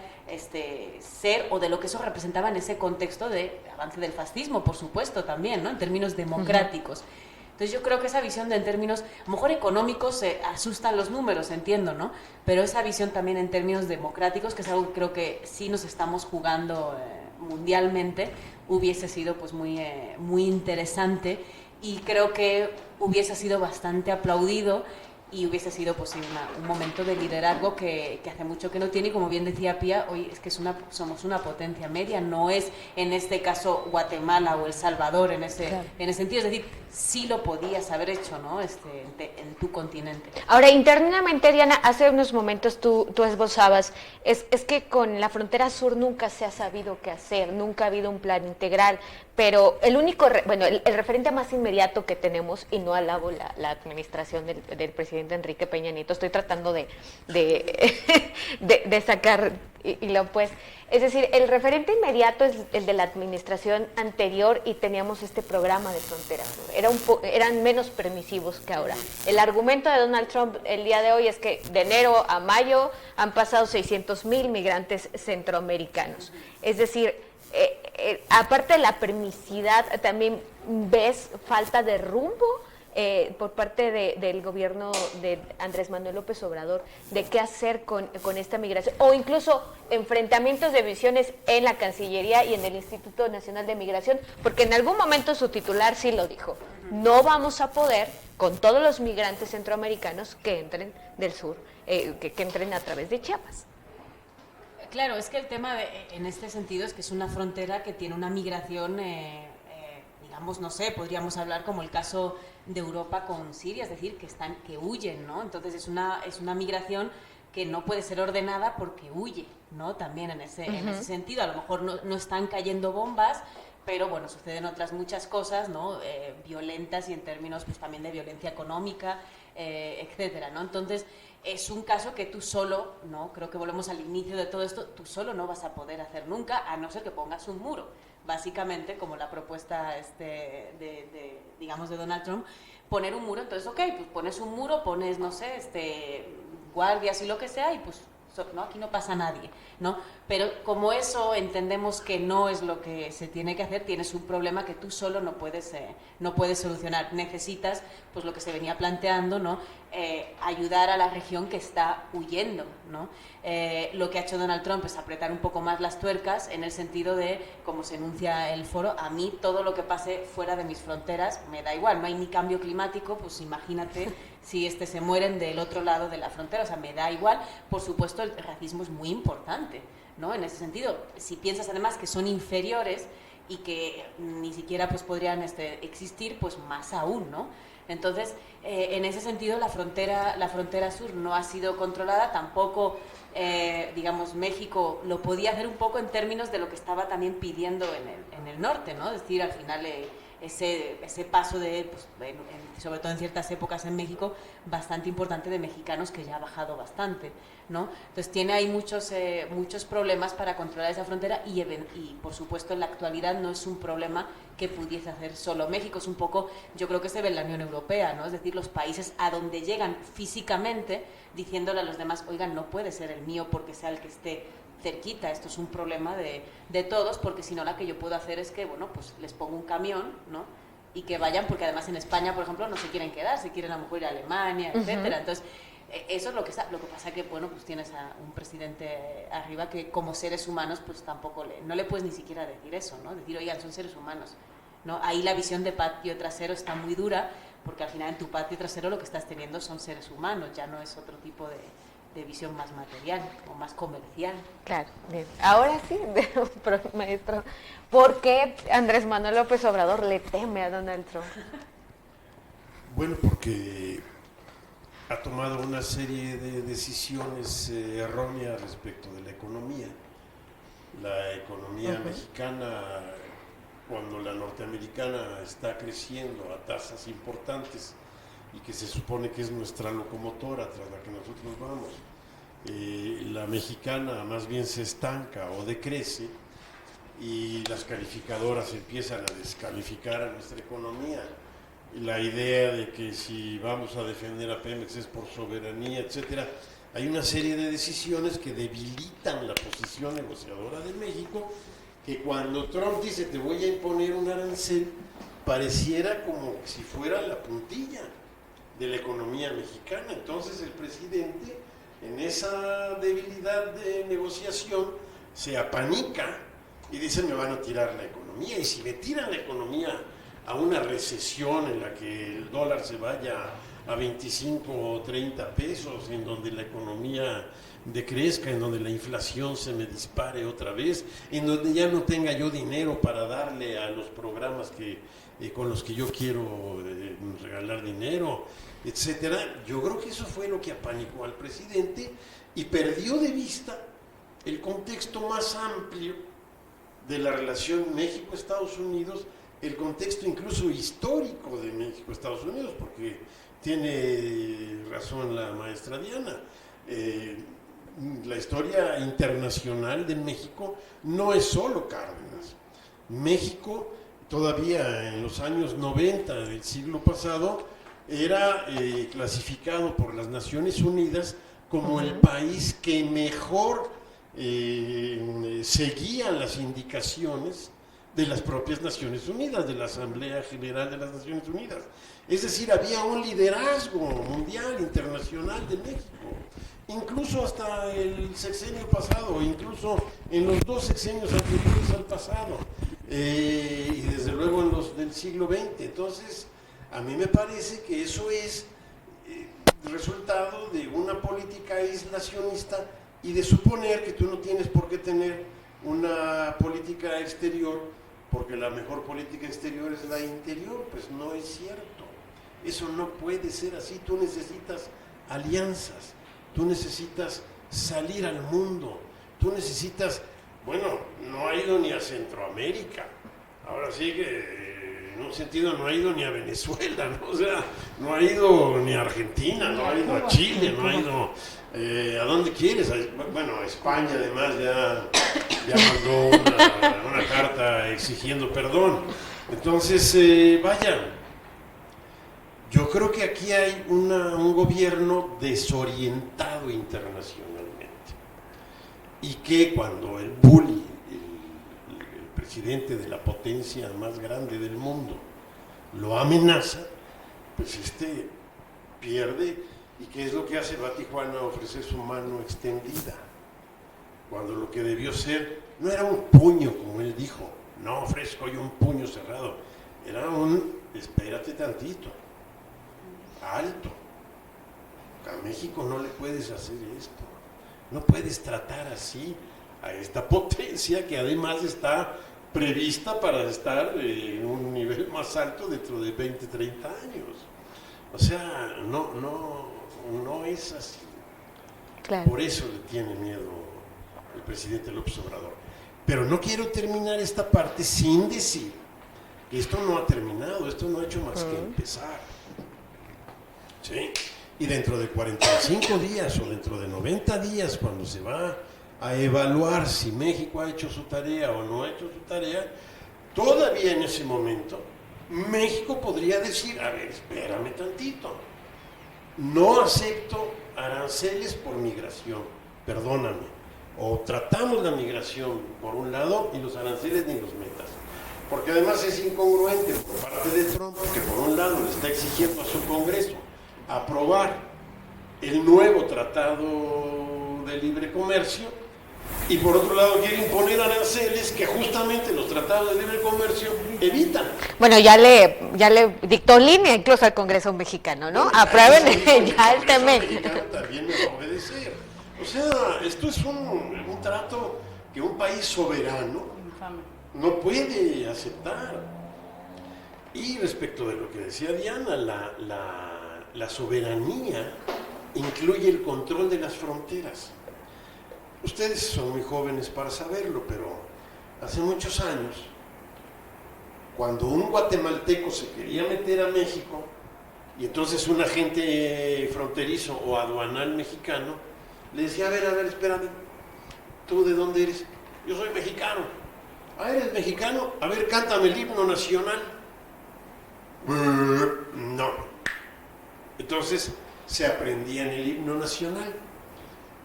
ser, o de lo que eso representaba en ese contexto de avance del fascismo, por supuesto, también, ¿no? En términos democráticos. Entonces yo creo que esa visión en términos, a lo mejor económicos, asustan los números, entiendo, ¿no? Pero esa visión también en términos democráticos, que es algo que creo que sí nos estamos jugando mundialmente, hubiese sido pues muy interesante, y creo que hubiese sido bastante aplaudido, y hubiese sido pues, un momento de liderazgo que hace mucho que no tiene. Y como bien decía Pía, hoy es que somos una potencia media, no es en este caso Guatemala o El Salvador en ese sentido, es decir, sí lo podías haber hecho, ¿no? En tu continente. Ahora, internamente, Diana, hace unos momentos tú esbozabas, es que con la frontera sur nunca se ha sabido qué hacer, nunca ha habido un plan integral, pero el único, el referente más inmediato que tenemos, y no alabo la administración del presidente Enrique Peña Nieto, estoy tratando de sacar hilo, pues, es decir, el referente inmediato es el de la administración anterior, y teníamos este programa de frontera sur, eran menos permisivos que ahora. El argumento de Donald Trump el día de hoy es que de enero a mayo han pasado 600,000 migrantes centroamericanos, es decir, aparte de la permisividad, también ves falta de rumbo por parte del gobierno de Andrés Manuel López Obrador, de qué hacer con esta migración, o incluso enfrentamientos de visiones en la Cancillería y en el Instituto Nacional de Migración, porque en algún momento su titular sí lo dijo, no vamos a poder con todos los migrantes centroamericanos que entren del sur, que entren a través de Chiapas. Claro, es que el tema en este sentido es que es una frontera que tiene una migración digamos, no sé, podríamos hablar como el caso de Europa con Siria, es decir, que huyen, ¿no? Entonces es una migración que no puede ser ordenada porque huye, ¿no? También en ese sentido, a lo mejor no están cayendo bombas, pero bueno, suceden otras muchas cosas, ¿no? Violentas y en términos pues también de violencia económica, etcétera, ¿no? Entonces es un caso que tú solo, ¿no? Creo que volvemos al inicio de todo esto, tú solo no vas a poder hacer nunca, a no ser que pongas un muro, básicamente como la propuesta digamos de Donald Trump, poner un muro. Entonces, ok, pues pones un muro, pones, no sé, guardias y lo que sea, y pues ¿no? Aquí no pasa nadie, ¿no? Pero como eso entendemos que no es lo que se tiene que hacer, tienes un problema que tú solo no puedes solucionar. Necesitas, pues lo que se venía planteando, ¿no? Ayudar a la región que está huyendo, ¿no? Lo que ha hecho Donald Trump es apretar un poco más las tuercas en el sentido de, como se enuncia el foro, a mí todo lo que pase fuera de mis fronteras me da igual, no hay ni cambio climático, pues imagínate si se mueren del otro lado de la frontera, o sea, me da igual. Por supuesto, el racismo es muy importante, ¿no? En ese sentido, si piensas además que son inferiores y que ni siquiera pues podrían existir, pues más aún, ¿no? Entonces, en ese sentido, la frontera sur no ha sido controlada, tampoco, digamos, México lo podía hacer un poco en términos de lo que estaba también pidiendo en el norte, ¿no? Es decir, al final ese paso pues, sobre todo en ciertas épocas en México, bastante importante de mexicanos que ya ha bajado bastante, ¿no? Entonces tiene ahí muchos problemas para controlar esa frontera y por supuesto en la actualidad no es un problema que pudiese hacer solo México, es un poco, yo creo que se ve en la Unión Europea, ¿no? Es decir, los países a donde llegan físicamente diciéndole a los demás, oigan, no puede ser el mío porque sea el que esté cerquita, esto es un problema de todos, porque si no la que yo puedo hacer es que, bueno, pues les pongo un camión, ¿no? Y que vayan, porque además en España, por ejemplo, no se quieren quedar, se quieren a lo mejor ir a Alemania, etcétera. Entonces, eso es lo que pasa que, bueno, pues tienes a un presidente arriba que como seres humanos, pues tampoco no le puedes ni siquiera decir eso, ¿no? Decir, oigan, son seres humanos, ¿no? Ahí la visión de patio trasero está muy dura, porque al final en tu patio trasero lo que estás teniendo son seres humanos, ya no es otro tipo de visión más material o más comercial. Claro, bien. Ahora sí, maestro, ¿por qué Andrés Manuel López Obrador le teme a Donald Trump? Bueno, porque ha tomado una serie de decisiones erróneas respecto de la economía. La economía mexicana, cuando la norteamericana está creciendo a tasas importantes y que se supone que es nuestra locomotora tras la que nosotros vamos, la mexicana más bien se estanca o decrece y las calificadoras empiezan a descalificar a nuestra economía. La idea de que si vamos a defender a Pemex es por soberanía, etcétera. Hay una serie de decisiones que debilitan la posición negociadora de México, que cuando Trump dice te voy a imponer un arancel, pareciera como si fuera la puntilla de la economía mexicana. Entonces el presidente, en esa debilidad de negociación, se apanica y dice me van a tirar la economía, y si me tiran la economía a una recesión en la que el dólar se vaya a 25 o 30 pesos, en donde la economía decrezca, en donde la inflación se me dispare otra vez, en donde ya no tenga yo dinero para darle a los programas con los que yo quiero regalar dinero, etcétera. Yo creo que eso fue lo que apanicó al presidente y perdió de vista el contexto más amplio de la relación México-Estados Unidos, el contexto incluso histórico de México-Estados Unidos, porque tiene razón la maestra Diana. La historia internacional de México no es solo Cárdenas. México, todavía en los años 90 del siglo pasado, era clasificado por las Naciones Unidas como el país que mejor seguía las indicaciones de las propias Naciones Unidas, de la Asamblea General de las Naciones Unidas. Es decir, había un liderazgo mundial, internacional de México, incluso hasta el sexenio pasado, incluso en los dos sexenios anteriores al pasado, y desde luego en los del siglo XX. Entonces, a mí me parece que eso es resultado de una política aislacionista y de suponer que tú no tienes por qué tener una política exterior porque la mejor política exterior es la interior. Pues no es cierto. Eso no puede ser así. Tú necesitas alianzas, tú necesitas salir al mundo, tú necesitas, bueno, no ha ido ni a Centroamérica, ahora sí que en un sentido no ha ido ni a Venezuela, ¿no? O sea, no ha ido ni a Argentina, no ha ido a Chile, no ha ido ¿a dónde quieres? Bueno, a España además ya mandó una carta exigiendo perdón. Entonces, vaya, yo creo que aquí hay un gobierno desorientado internacionalmente y que cuando el bully, el presidente de la potencia más grande del mundo, lo amenaza, pues pierde. ¿Y qué es lo que hace? Va a Tijuana a ofrecer su mano extendida, cuando lo que debió ser no era un puño, como él dijo, no ofrezco yo un puño cerrado, era espérate tantito, alto, a México no le puedes hacer esto, no puedes tratar así a esta potencia que además está prevista para estar en un nivel más alto dentro de 20, 30 años. O sea, no es así. Claro. Por eso le tiene miedo el presidente López Obrador. Pero no quiero terminar esta parte sin decir que esto no ha terminado, esto no ha hecho más que empezar. ¿Sí? Y dentro de 45 días o dentro de 90 días, cuando se va a evaluar si México ha hecho su tarea o no ha hecho su tarea, todavía en ese momento México podría decir, a ver, espérame tantito, no acepto aranceles por migración, perdóname, o tratamos la migración por un lado y los aranceles ni los metas, porque además es incongruente por parte de Trump, que por un lado le está exigiendo a su Congreso aprobar el nuevo tratado de libre comercio y por otro lado quiere imponer aranceles que justamente los tratados de libre comercio evitan. Bueno, ya le dictó línea incluso al Congreso mexicano, ¿no? Bueno, aprueben el ya el tema. mexicano también me va a obedecer. O sea, esto es un trato que un país soberano no puede aceptar. Y respecto de lo que decía Diana, la soberanía incluye el control de las fronteras. Ustedes son muy jóvenes para saberlo, pero hace muchos años, cuando un guatemalteco se quería meter a México, y entonces un agente fronterizo o aduanal mexicano le decía, a ver, espérame, ¿tú de dónde eres? Yo soy mexicano. Ah, ¿eres mexicano? A ver, cántame el himno nacional. No. Entonces se aprendían el himno nacional.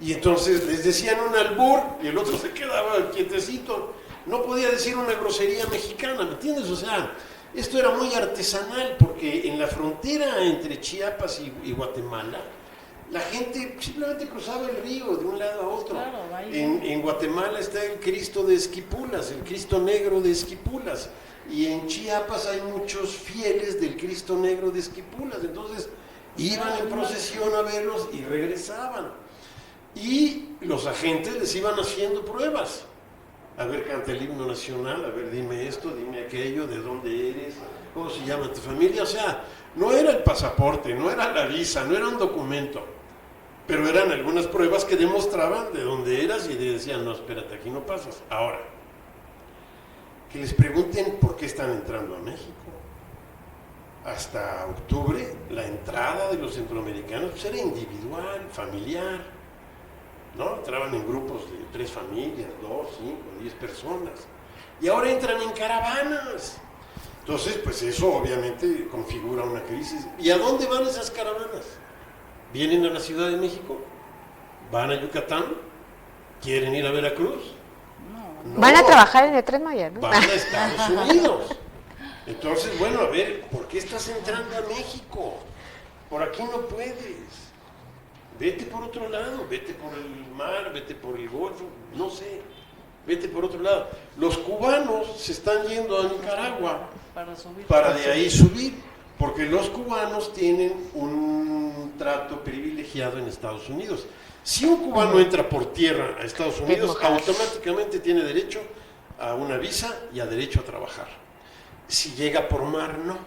Y entonces les decían un albur y el otro se quedaba quietecito. No podía decir una grosería mexicana, ¿me entiendes? O sea, esto era muy artesanal porque en la frontera entre Chiapas y Guatemala, la gente simplemente cruzaba el río de un lado a otro. Claro, en Guatemala está el Cristo de Esquipulas, el Cristo Negro de Esquipulas. Y en Chiapas hay muchos fieles del Cristo Negro de Esquipulas. Entonces iban en procesión a verlos y regresaban. Y los agentes les iban haciendo pruebas. A ver, canta el himno nacional, a ver, dime esto, dime aquello, de dónde eres, cómo se llama tu familia. O sea, no era el pasaporte, no era la visa, no era un documento, pero eran algunas pruebas que demostraban de dónde eras y decían, no, espérate, aquí no pasas. Ahora, que les pregunten por qué están entrando a México. Hasta octubre, la entrada de los centroamericanos pues, era individual, familiar. ¿No? Entraban en grupos de 3 familias, 2, 5, 10 personas. Y ahora entran en caravanas. Entonces, pues eso obviamente configura una crisis. ¿Y a dónde van esas caravanas? ¿Vienen a la Ciudad de México? ¿Van a Yucatán? ¿Quieren ir a Veracruz? No. Van a trabajar en el Tren Maya, ¿no? Van a Estados Unidos. Entonces, bueno, a ver, ¿por qué estás entrando a México? Por aquí no puedes. Vete por otro lado, vete por el mar, vete por el Golfo, no sé, vete por otro lado. Los cubanos se están yendo a Nicaragua para de ahí subir, porque los cubanos tienen un trato privilegiado en Estados Unidos. Si un cubano entra por tierra a Estados Unidos, automáticamente tiene derecho a una visa y a derecho a trabajar. Si llega por mar, no.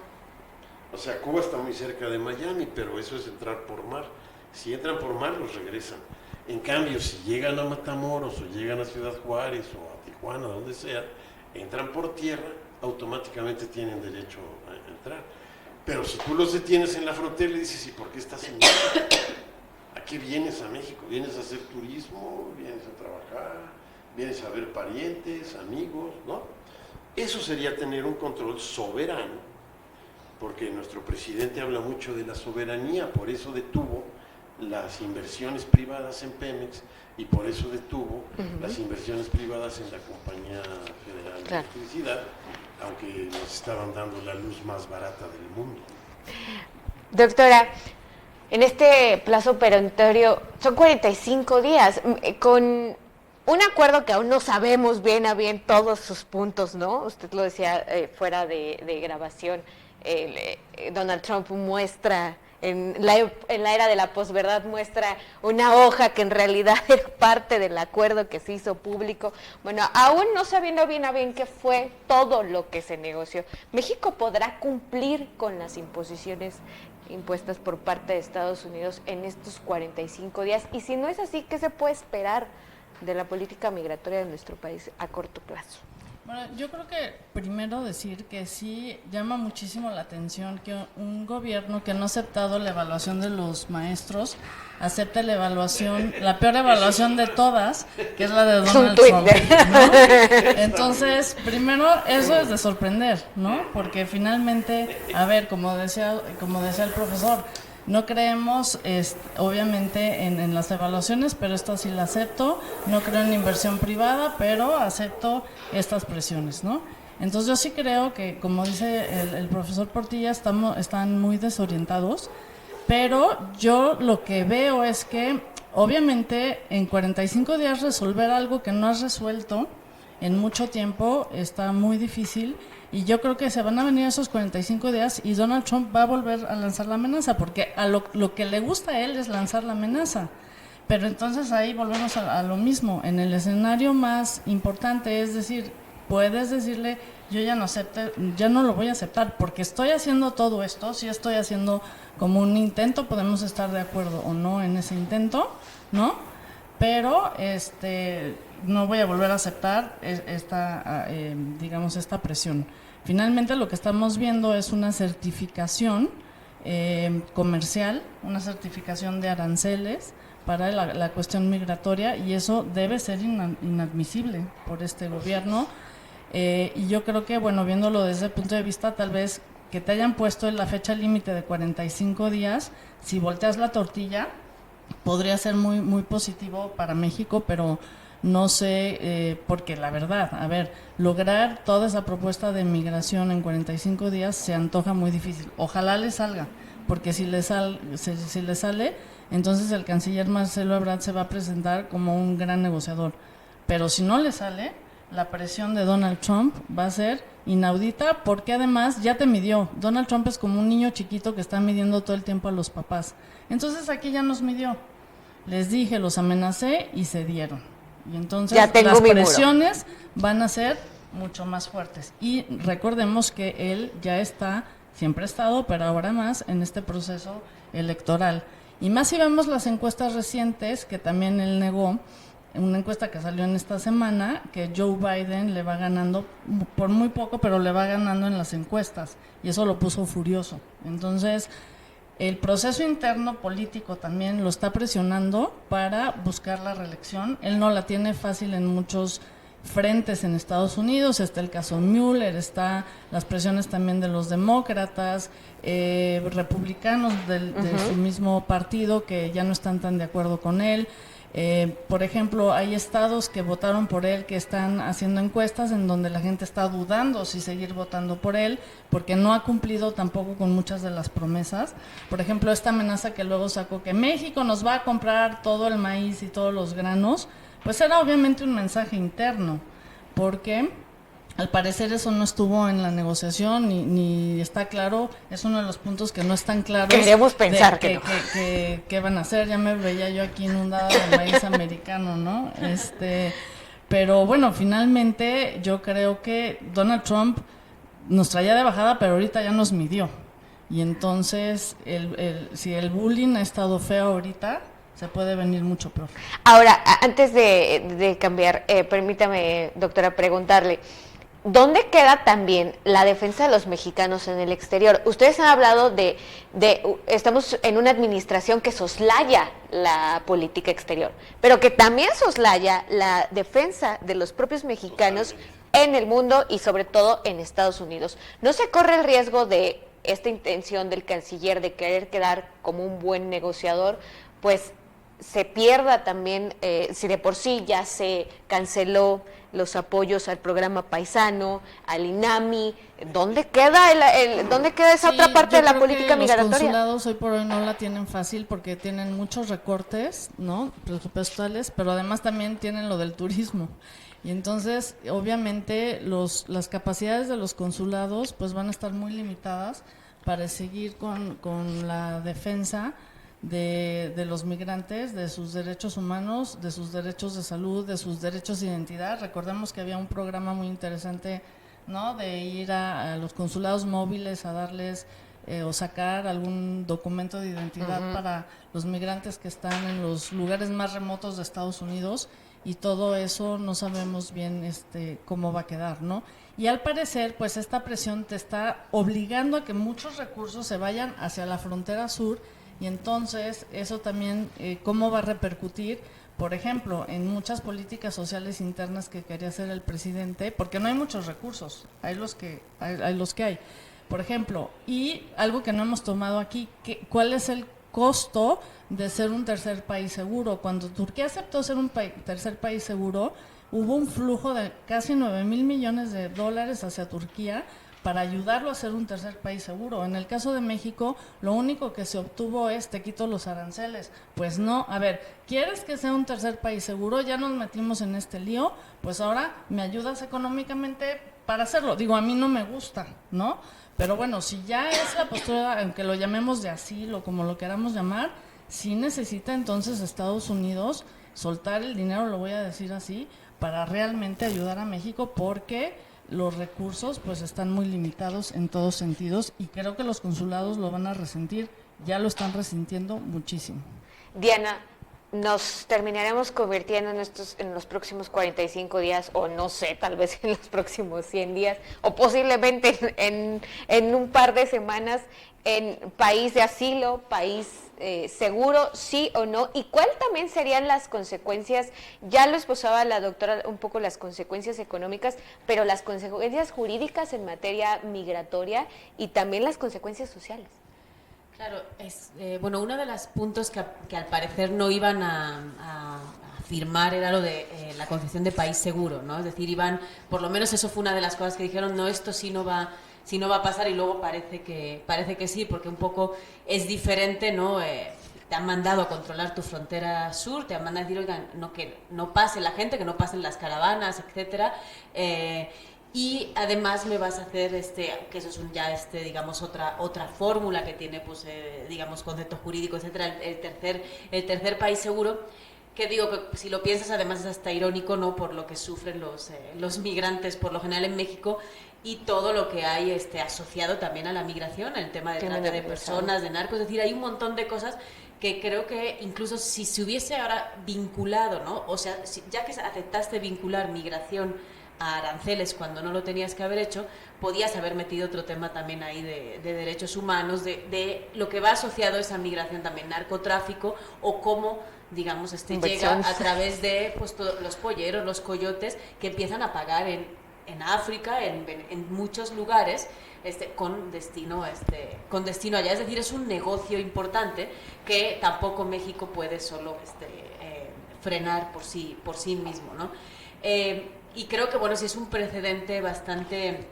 O sea, Cuba está muy cerca de Miami, pero eso es entrar por mar. Si entran por mar, los regresan. En cambio, si llegan a Matamoros o llegan a Ciudad Juárez o a Tijuana, donde sea, entran por tierra, automáticamente tienen derecho a entrar. Pero si tú los detienes en la frontera y dices, ¿y por qué estás en México? ¿A qué vienes a México? ¿Vienes a hacer turismo? ¿Vienes a trabajar? ¿Vienes a ver parientes, amigos? ¿No? Eso sería tener un control soberano, porque nuestro presidente habla mucho de la soberanía, por eso detuvo las inversiones privadas en Pemex y por eso detuvo las inversiones privadas en la Compañía Federal de Electricidad, aunque nos estaban dando la luz más barata del mundo. Doctora, en este plazo perentorio son 45 días, con un acuerdo que aún no sabemos bien a bien todos sus puntos, ¿no? Usted lo decía fuera de grabación, Donald Trump muestra, en la era de la posverdad, muestra una hoja que en realidad era parte del acuerdo que se hizo público. Bueno, aún no sabiendo bien a bien qué fue todo lo que se negoció, ¿México podrá cumplir con las imposiciones impuestas por parte de Estados Unidos en estos 45 días? Y si no es así, ¿qué se puede esperar de la política migratoria de nuestro país a corto plazo? Bueno, yo creo que primero decir que sí llama muchísimo la atención que un gobierno que no ha aceptado la evaluación de los maestros acepte la evaluación, la peor evaluación de todas, que es la de Donald Trump, ¿no? Entonces, primero, eso es de sorprender, ¿no? Porque finalmente, a ver, como decía el profesor, no creemos, obviamente, en las evaluaciones, pero esta sí la acepto. No creo en la inversión privada, pero acepto estas presiones, ¿no? Entonces yo sí creo que, como dice el profesor Portilla, están muy desorientados, pero yo lo que veo es que, obviamente, en 45 días resolver algo que no has resuelto en mucho tiempo está muy difícil. Y yo creo que se van a venir esos 45 días y Donald Trump va a volver a lanzar la amenaza, porque a lo que le gusta a él es lanzar la amenaza. Pero entonces ahí volvemos a lo mismo. En el escenario más importante, es decir, puedes decirle, yo ya no lo voy a aceptar, porque estoy haciendo todo esto, si estoy haciendo como un intento, podemos estar de acuerdo o no en ese intento, ¿no? Pero no voy a volver a aceptar esta presión. Finalmente lo que estamos viendo es una certificación comercial, una certificación de aranceles para la cuestión migratoria, y eso debe ser inadmisible por este gobierno. Y yo creo que, bueno, viéndolo desde el punto de vista, tal vez que te hayan puesto en la fecha límite de 45 días, si volteas la tortilla, podría ser muy, muy positivo para México, pero no sé, porque la verdad, a ver, lograr toda esa propuesta de migración en 45 días se antoja muy difícil. Ojalá le salga, porque si le sale, entonces el canciller Marcelo Ebrard se va a presentar como un gran negociador. Pero si no le sale, la presión de Donald Trump va a ser inaudita, porque además ya te midió. Donald Trump es como un niño chiquito que está midiendo todo el tiempo a los papás. Entonces aquí ya nos midió. Les dije, los amenacé y se dieron. Y entonces las presiones van a ser mucho más fuertes. Y recordemos que él ya está, siempre ha estado, pero ahora más en este proceso electoral. Y más si vemos las encuestas recientes, que también él negó, una encuesta que salió en esta semana, que Joe Biden le va ganando por muy poco, pero le va ganando en las encuestas. Y eso lo puso furioso. Entonces, el proceso interno político también lo está presionando para buscar la reelección. Él no la tiene fácil en muchos frentes en Estados Unidos. Está el caso Mueller, está las presiones también de los demócratas, republicanos de su mismo partido que ya no están tan de acuerdo con él. Por ejemplo, hay estados que votaron por él que están haciendo encuestas en donde la gente está dudando si seguir votando por él, porque no ha cumplido tampoco con muchas de las promesas. Por ejemplo, esta amenaza que luego sacó, que México nos va a comprar todo el maíz y todos los granos, pues era obviamente un mensaje interno, porque al parecer eso no estuvo en la negociación, ni está claro. Es uno de los puntos que no están claros. Queremos pensar que van a hacer. Ya me veía yo aquí inundada de maíz americano, ¿no? Pero bueno, finalmente yo creo que Donald Trump nos traía de bajada, pero ahorita ya nos midió. Y entonces, si el bullying ha estado feo ahorita, se puede venir mucho peor. Ahora, antes de cambiar, permítame, doctora, preguntarle, ¿dónde queda también la defensa de los mexicanos en el exterior? Ustedes han hablado estamos en una administración que soslaya la política exterior, pero que también soslaya la defensa de los propios mexicanos en el mundo y sobre todo en Estados Unidos. ¿No se corre el riesgo de esta intención del canciller de querer quedar como un buen negociador, pues se pierda también, si de por sí ya se canceló los apoyos al programa paisano, al INAMI, ¿dónde queda esa otra parte de la política migratoria? Los consulados hoy por hoy no la tienen fácil porque tienen muchos recortes, ¿no?, presupuestales, pero además también tienen lo del turismo. Y entonces, obviamente, las capacidades de los consulados pues van a estar muy limitadas para seguir con la defensa de los migrantes, de sus derechos humanos, de sus derechos de salud, de sus derechos de identidad. Recordemos que había un programa muy interesante, ¿no?, de ir a los consulados móviles a darles o sacar algún documento de identidad para los migrantes que están en los lugares más remotos de Estados Unidos, y todo eso no sabemos bien cómo va a quedar, ¿no? Y al parecer, pues esta presión te está obligando a que muchos recursos se vayan hacia la frontera sur. Y entonces eso también, ¿cómo va a repercutir? Por ejemplo, en muchas políticas sociales internas que quería hacer el presidente, porque no hay muchos recursos, hay los que hay. Por ejemplo, y algo que no hemos tomado aquí, ¿cuál es el costo de ser un tercer país seguro? Cuando Turquía aceptó ser un tercer país seguro, hubo un flujo de casi 9,000 millones de dólares hacia Turquía para ayudarlo a ser un tercer país seguro. En el caso de México, lo único que se obtuvo es: te quito los aranceles. Pues no, a ver, ¿quieres que sea un tercer país seguro? Ya nos metimos en este lío, pues ahora me ayudas económicamente para hacerlo. Digo, a mí no me gusta, ¿no? Pero bueno, si ya es la postura, aunque lo llamemos de asilo, como lo queramos llamar, sí necesita entonces Estados Unidos soltar el dinero, lo voy a decir así, para realmente ayudar a México, porque los recursos pues están muy limitados en todos sentidos, y creo que los consulados lo van a resentir, ya lo están resintiendo muchísimo. Diana, nos terminaremos convirtiendo en los próximos 45 días, o no sé, tal vez en los próximos 100 días, o posiblemente en un par de semanas, en país de asilo, país seguro, sí o no, y cuáles también serían las consecuencias. Ya lo esbozaba la doctora un poco, las consecuencias económicas, pero las consecuencias jurídicas en materia migratoria y también las consecuencias sociales. Claro, bueno, uno de los puntos que al parecer no iban a firmar era lo de la concepción de país seguro, ¿no? Es decir, por lo menos eso fue una de las cosas que dijeron: no, esto sí no va a pasar, y luego parece que sí, porque un poco es diferente, ¿no? Te han mandado a controlar tu frontera sur, te han mandado a decir: oigan, que no pase la gente, que no pasen las caravanas, etcétera, y además me vas a hacer que eso es digamos otra fórmula que tiene, pues digamos, conceptos jurídicos, etcétera, el tercer país seguro, que digo que si lo piensas además es hasta irónico, ¿no?, por lo que sufren los migrantes por lo general en México, y todo lo que hay asociado también a la migración, el tema de trata de personas, de narcos. Es decir, hay un montón de cosas que creo que incluso si se hubiese ahora vinculado, ¿no?, o sea, ya que aceptaste vincular migración a aranceles cuando no lo tenías que haber hecho, podías haber metido otro tema también ahí de derechos humanos, de lo que va asociado a esa migración también, narcotráfico, o cómo, digamos, llega a través de pues, los polleros, los coyotes, que empiezan a pagar en África, en muchos lugares, con destino allá. Es decir, es un negocio importante que tampoco México puede solo frenar por sí mismo, ¿no? Y creo que, bueno, sí es un precedente bastante,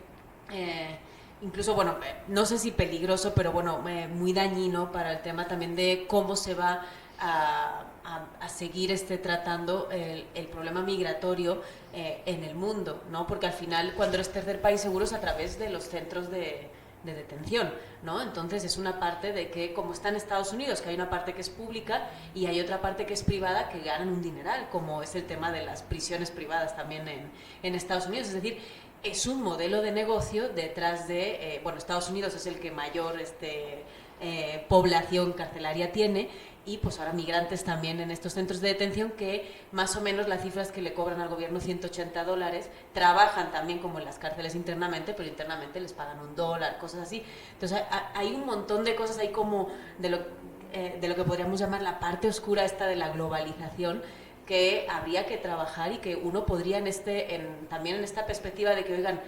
incluso, bueno, no sé si peligroso, pero bueno, muy dañino para el tema también de cómo se va a seguir tratando el problema migratorio en el mundo, ¿no? Porque al final, cuando eres tercer país seguro, es a través de los centros de de detención, ¿no? Entonces es una parte de que, como está en Estados Unidos, que hay una parte que es pública y hay otra parte que es privada, que ganan un dineral, como es el tema de las prisiones privadas también en Estados Unidos. Es decir, es un modelo de negocio detrás de, bueno, Estados Unidos es el que mayor población carcelaria tiene, y pues ahora migrantes también en estos centros de detención, que más o menos las cifras que le cobran al gobierno, $180, trabajan también como en las cárceles internamente, pero internamente les pagan $1, cosas así. Entonces hay un montón de cosas ahí, como de lo que podríamos llamar la parte oscura esta de la globalización, que habría que trabajar, y que uno podría también en esta perspectiva de que, oigan,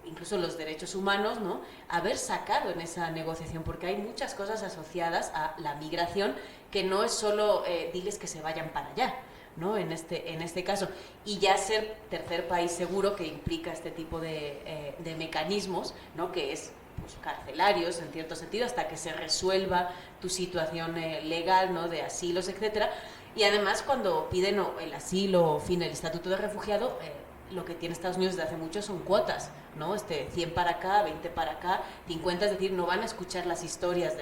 incluso los derechos humanos, ¿no?, haber sacado en esa negociación, porque hay muchas cosas asociadas a la migración, que no es solo diles que se vayan para allá, ¿no?, en este caso, y ya ser tercer país seguro, que implica este tipo de mecanismos, ¿no?, que es pues, carcelarios en cierto sentido, hasta que se resuelva tu situación legal, ¿no?, de asilos, etcétera. Y además, cuando piden el asilo o el estatuto de refugiado, lo que tiene Estados Unidos desde hace mucho son cuotas, ¿no? 100 para acá, 20 para acá, 50, es decir, no van a escuchar las historias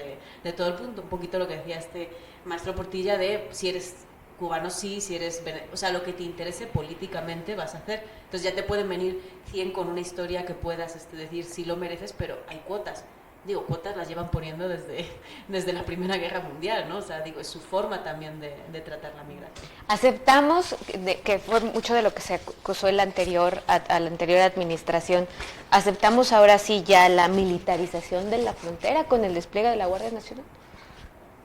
de todo el punto. Un poquito lo que decía este maestro Portilla, de si eres cubano, sí, si eres... O sea, lo que te interese políticamente vas a hacer. Entonces ya te pueden venir 100 con una historia que puedas decir sí lo mereces, pero hay cuotas. Digo, cuotas las llevan poniendo desde la Primera Guerra Mundial, ¿no? O sea, digo, es su forma también de tratar la migración. Aceptamos que fue mucho de lo que se acusó a la anterior administración. ¿Aceptamos ahora sí ya la militarización de la frontera con el despliegue de la Guardia Nacional?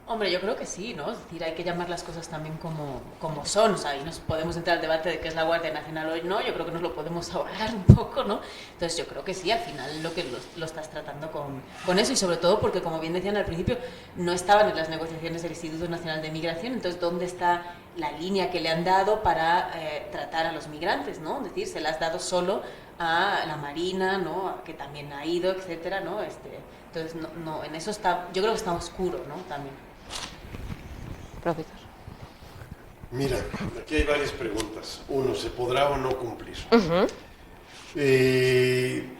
Hombre, yo creo que sí, ¿no? Es decir, hay que llamar las cosas también como son, o sea, y nos podemos entrar al debate de qué es la Guardia Nacional hoy, ¿no? Yo creo que nos lo podemos ahorrar un poco, ¿no? Entonces yo creo que sí, al final lo que lo estás tratando con eso, y sobre todo porque, como bien decían al principio, no estaban en las negociaciones del Instituto Nacional de Migración. Entonces, ¿dónde está la línea que le han dado para tratar a los migrantes, ¿no? Es decir, se la has dado solo a la Marina, ¿no?, que también ha ido, etcétera, ¿no? Entonces, no, en eso está, yo creo que está oscuro, ¿no?, también. Profesor. Mira, aquí hay varias preguntas. Uno, ¿se podrá o no cumplir?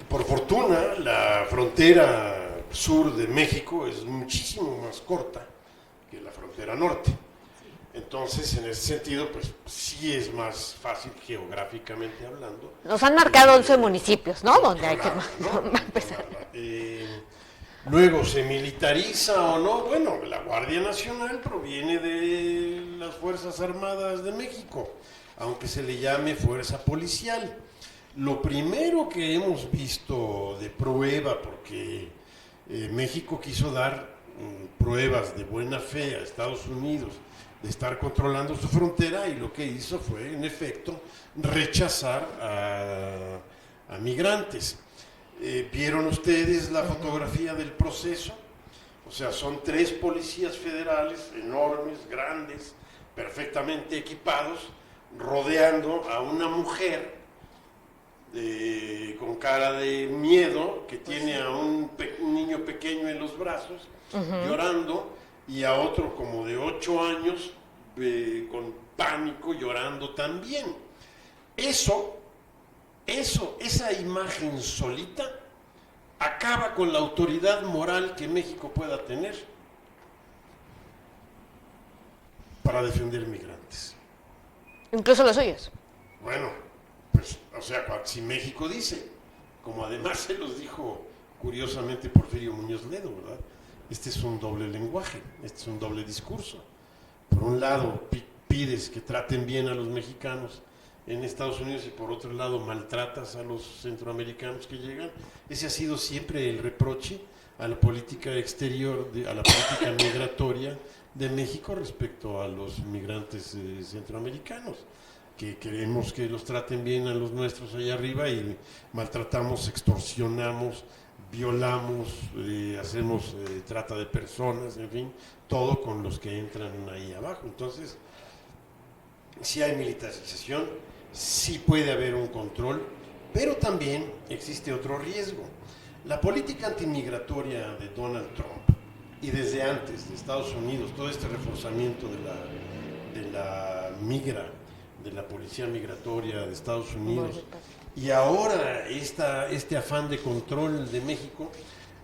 Por fortuna, la frontera sur de México es muchísimo más corta que la frontera norte. Entonces, en ese sentido, pues sí es más fácil geográficamente hablando. Nos han marcado 11 municipios, ¿no?, donde hay que empezar. Luego, ¿se militariza o no? Bueno, la Guardia Nacional proviene de las Fuerzas Armadas de México, aunque se le llame fuerza policial. Lo primero que hemos visto de prueba, porque México quiso dar pruebas de buena fe a Estados Unidos de estar controlando su frontera, y lo que hizo fue, en efecto, rechazar a migrantes. ¿Vieron ustedes la fotografía del proceso? O sea, son 3 policías federales enormes, grandes, perfectamente equipados, rodeando a una mujer con cara de miedo, que tiene a un niño pequeño en los brazos, llorando, y a otro como de 8 años con pánico, llorando también. Esa imagen solita acaba con la autoridad moral que México pueda tener para defender migrantes. Incluso los suyos. Bueno, pues, o sea, si México dice, como además se los dijo curiosamente Porfirio Muñoz Ledo, ¿verdad? Este es un doble lenguaje, este es un doble discurso. Por un lado, pides que traten bien a los mexicanos en Estados Unidos, y por otro lado maltratas a los centroamericanos que llegan. Ese ha sido siempre el reproche a la política exterior, a la política migratoria de México respecto a los migrantes centroamericanos, que queremos que los traten bien a los nuestros allá arriba, y maltratamos, extorsionamos, violamos, hacemos trata de personas, en fin, todo con los que entran ahí abajo. Entonces, si hay militarización, sí puede haber un control, pero también existe otro riesgo. La política antimigratoria de Donald Trump, y desde antes de Estados Unidos, todo este reforzamiento de la policía migratoria de Estados Unidos, y ahora este afán de control de México,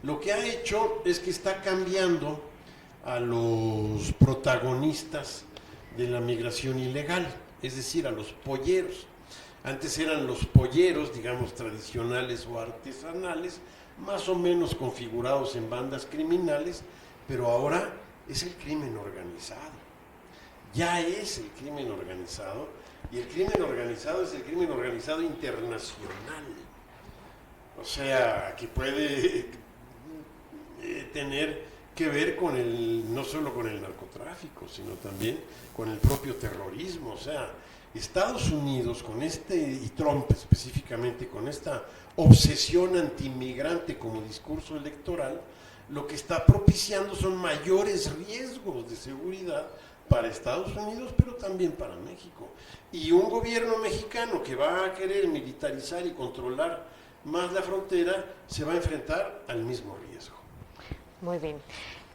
Lo que ha hecho es que está cambiando a los protagonistas de la migración ilegal, es decir, a los polleros. Antes eran los polleros, digamos, tradicionales o artesanales, más o menos configurados en bandas criminales, pero ahora es el crimen organizado. Ya es el crimen organizado, y el crimen organizado es el crimen organizado internacional. O sea, que puede tener que ver con no solo con el narcotráfico, sino también con el propio terrorismo. O sea, Estados Unidos y Trump específicamente, con esta obsesión antimigrante como discurso electoral, lo que está propiciando son mayores riesgos de seguridad para Estados Unidos, pero también para México. Y un gobierno mexicano que va a querer militarizar y controlar más la frontera, se va a enfrentar al mismo riesgo. Muy bien.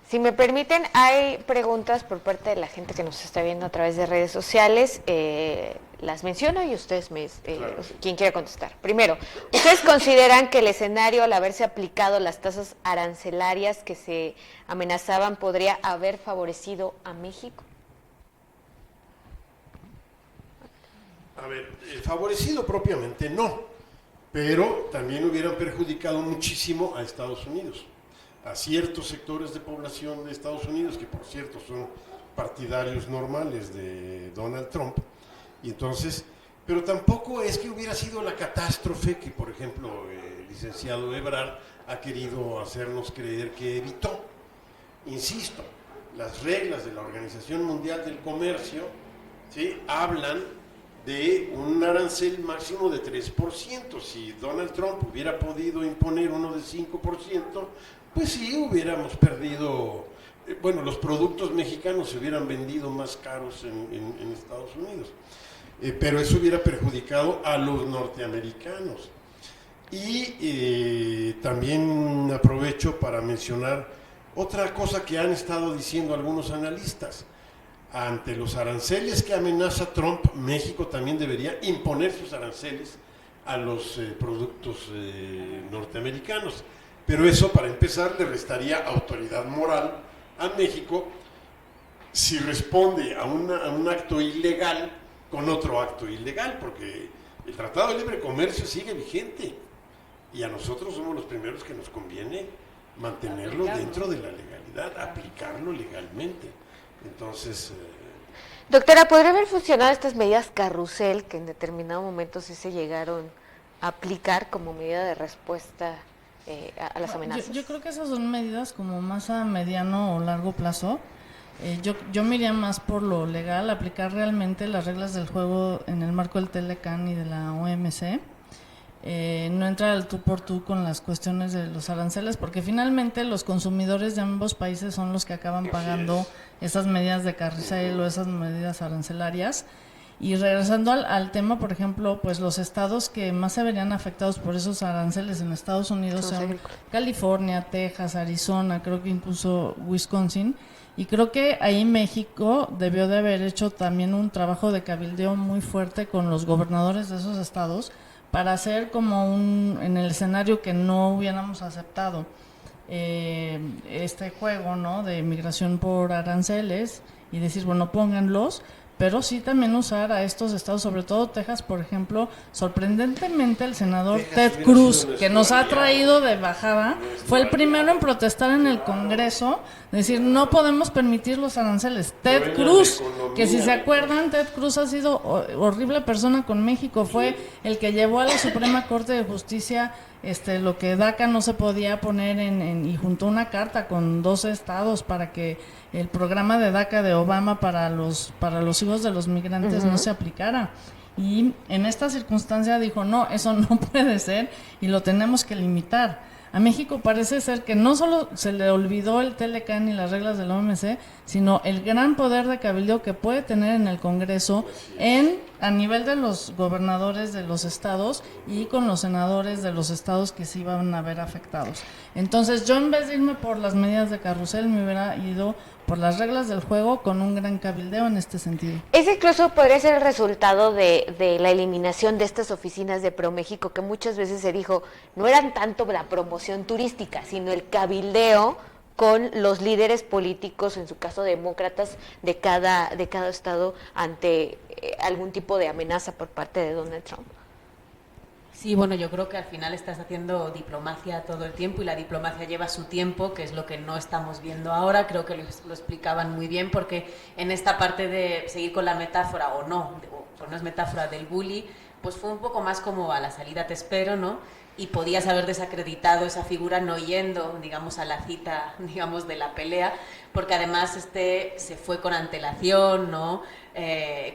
Si me permiten, hay preguntas por parte de la gente que nos está viendo a través de redes sociales. Las menciono y ustedes Claro. quien quiera contestar. Primero, ¿ustedes consideran que el escenario al haberse aplicado las tasas arancelarias que se amenazaban podría haber favorecido a México? A ver, favorecido propiamente no, pero también hubieran perjudicado muchísimo a Estados Unidos, a ciertos sectores de población de Estados Unidos, que por cierto son partidarios normales de Donald Trump, y entonces, pero tampoco es que hubiera sido la catástrofe que, por ejemplo, el licenciado Ebrard ha querido hacernos creer que evitó. Insisto, las reglas de la Organización Mundial del Comercio, ¿sí?, hablan de un arancel máximo de 3%. Si Donald Trump hubiera podido imponer uno de 5%, pues sí, hubiéramos perdido, los productos mexicanos se hubieran vendido más caros en Estados Unidos, pero eso hubiera perjudicado a los norteamericanos. Y también aprovecho para mencionar otra cosa que han estado diciendo algunos analistas. Ante los aranceles que amenaza Trump, México también debería imponer sus aranceles a los productos norteamericanos. Pero eso, para empezar, le restaría autoridad moral a México si responde a un acto ilegal con otro acto ilegal, porque el Tratado de Libre Comercio sigue vigente y a nosotros somos los primeros que nos conviene mantenerlo dentro de la legalidad, aplicarlo legalmente. Entonces, Doctora, ¿podría haber funcionado estas medidas carrusel que en determinado momento sí se llegaron a aplicar como medida de respuesta a las amenazas? Yo creo que esas son medidas como más a mediano o largo plazo. Yo me iría más por lo legal, aplicar realmente las reglas del juego en el marco del Telecan y de la OMC. No entrar al tú por tú con las cuestiones de los aranceles, porque finalmente los consumidores de ambos países son los que acaban pagando esas medidas de carrusel o esas medidas arancelarias. Y regresando al tema, por ejemplo, pues los estados que más se verían afectados por esos aranceles en Estados Unidos son California, Texas, Arizona, creo que incluso Wisconsin. Y creo que ahí México debió de haber hecho también un trabajo de cabildeo muy fuerte con los gobernadores de esos estados para hacer como en el escenario que no hubiéramos aceptado este juego, ¿no?, de migración por aranceles y decir, bueno, pónganlos, pero sí también usar a estos estados, sobre todo Texas, por ejemplo. Sorprendentemente el senador Ted Cruz, que nos ha traído de bajada, fue el primero en protestar en el Congreso, decir, no podemos permitir los aranceles. Ted Cruz, que si se acuerdan, Ted Cruz ha sido horrible persona con México, fue el que llevó a la Suprema Corte de Justicia lo que DACA no se podía poner y juntó una carta con 12 estados para que el programa de DACA de Obama para los hijos de los migrantes no se aplicara. Y en esta circunstancia dijo, no, eso no puede ser y lo tenemos que limitar. A México parece ser que no solo se le olvidó el Telecan y las reglas de la OMC, sino el gran poder de cabildeo que puede tener en el Congreso en a nivel de los gobernadores de los estados y con los senadores de los estados que se iban a ver afectados. Entonces yo, en vez de irme por las medidas de carrusel, me hubiera ido por las reglas del juego con un gran cabildeo en este sentido. Ese incluso podría ser el resultado de la eliminación de estas oficinas de ProMéxico, que muchas veces se dijo no eran tanto la promoción turística, sino el cabildeo con los líderes políticos, en su caso demócratas, de cada estado ante algún tipo de amenaza por parte de Donald Trump. Sí, bueno, yo creo que al final estás haciendo diplomacia todo el tiempo y la diplomacia lleva su tiempo, que es lo que no estamos viendo ahora. Creo que lo explicaban muy bien, porque en esta parte de seguir con la metáfora o no es metáfora del bully, pues fue un poco más como a la salida te espero, ¿no? Y podías haber desacreditado esa figura no yendo, digamos, a la cita, digamos, de la pelea, porque además se fue con antelación, ¿no?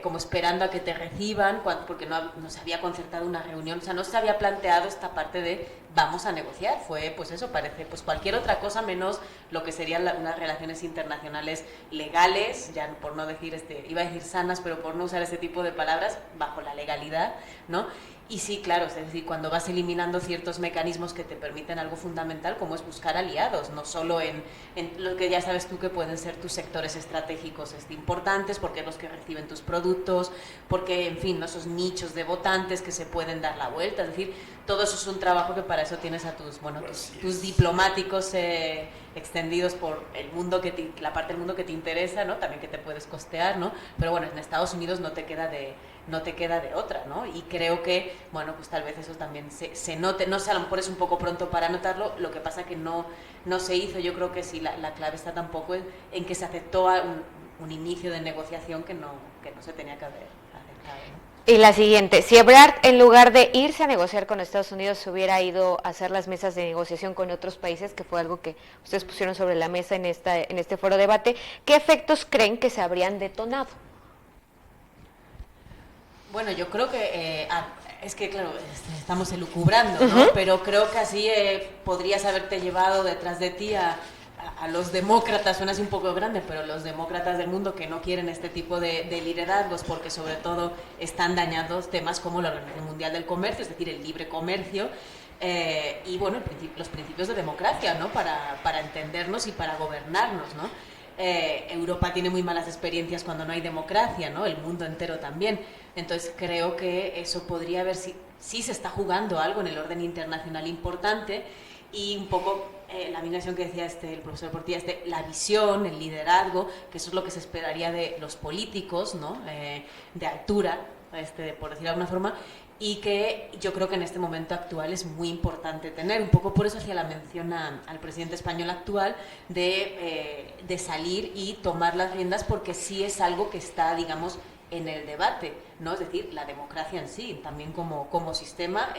Como esperando a que te reciban, porque no se había concertado una reunión, o sea, no se había planteado esta parte de vamos a negociar. Fue, pues eso, parece pues cualquier otra cosa menos lo que serían unas relaciones internacionales legales, ya por no decir, iba a decir sanas, pero por no usar ese tipo de palabras, bajo la legalidad, ¿no? Y sí, claro, es decir, cuando vas eliminando ciertos mecanismos que te permiten algo fundamental, como es buscar aliados, no solo en lo que ya sabes tú que pueden ser tus sectores estratégicos importantes, porque los que reciben tus productos, porque, en fin, ¿no? Esos nichos de votantes que se pueden dar la vuelta, es decir, todo eso es un trabajo que para eso tienes a tus diplomáticos extendidos por el mundo, la parte del mundo que te interesa, ¿no? También que te puedes costear, ¿no? Pero bueno, en Estados Unidos no te queda de otra, ¿no? Y creo que, bueno, pues tal vez eso también se note, no sé, a lo mejor es un poco pronto para notarlo, lo que pasa que no se hizo. Yo creo que sí, la clave está tampoco en que se aceptó un inicio de negociación que no se tenía que haber aceptado, ¿no? Y la siguiente, si Ebrard, en lugar de irse a negociar con Estados Unidos, se hubiera ido a hacer las mesas de negociación con otros países, que fue algo que ustedes pusieron sobre la mesa en este foro de debate, ¿qué efectos creen que se habrían detonado? Bueno, yo creo que, es que claro, estamos elucubrando, ¿no? Uh-huh. Pero creo que así podrías haberte llevado detrás de ti a los demócratas, suena así un poco grande, pero los demócratas del mundo que no quieren este tipo de liderazgos, porque sobre todo están dañados temas como la Organización Mundial del Comercio, es decir, el libre comercio, y bueno, los principios de democracia, ¿no? Para entendernos y para gobernarnos, ¿no? Europa tiene muy malas experiencias cuando no hay democracia, ¿no? El mundo entero también. Entonces creo que eso podría haber, sí se está jugando algo en el orden internacional importante, y un poco la misma visión que decía el profesor Portilla, la visión, el liderazgo, que eso es lo que se esperaría de los políticos, ¿no? De altura, por decirlo de alguna forma, y que yo creo que en este momento actual es muy importante tener. Un poco por eso hacía la mención al presidente español actual de salir y tomar las riendas, porque sí es algo que está, digamos, en el debate, ¿no? Es decir, la democracia en sí, también como sistema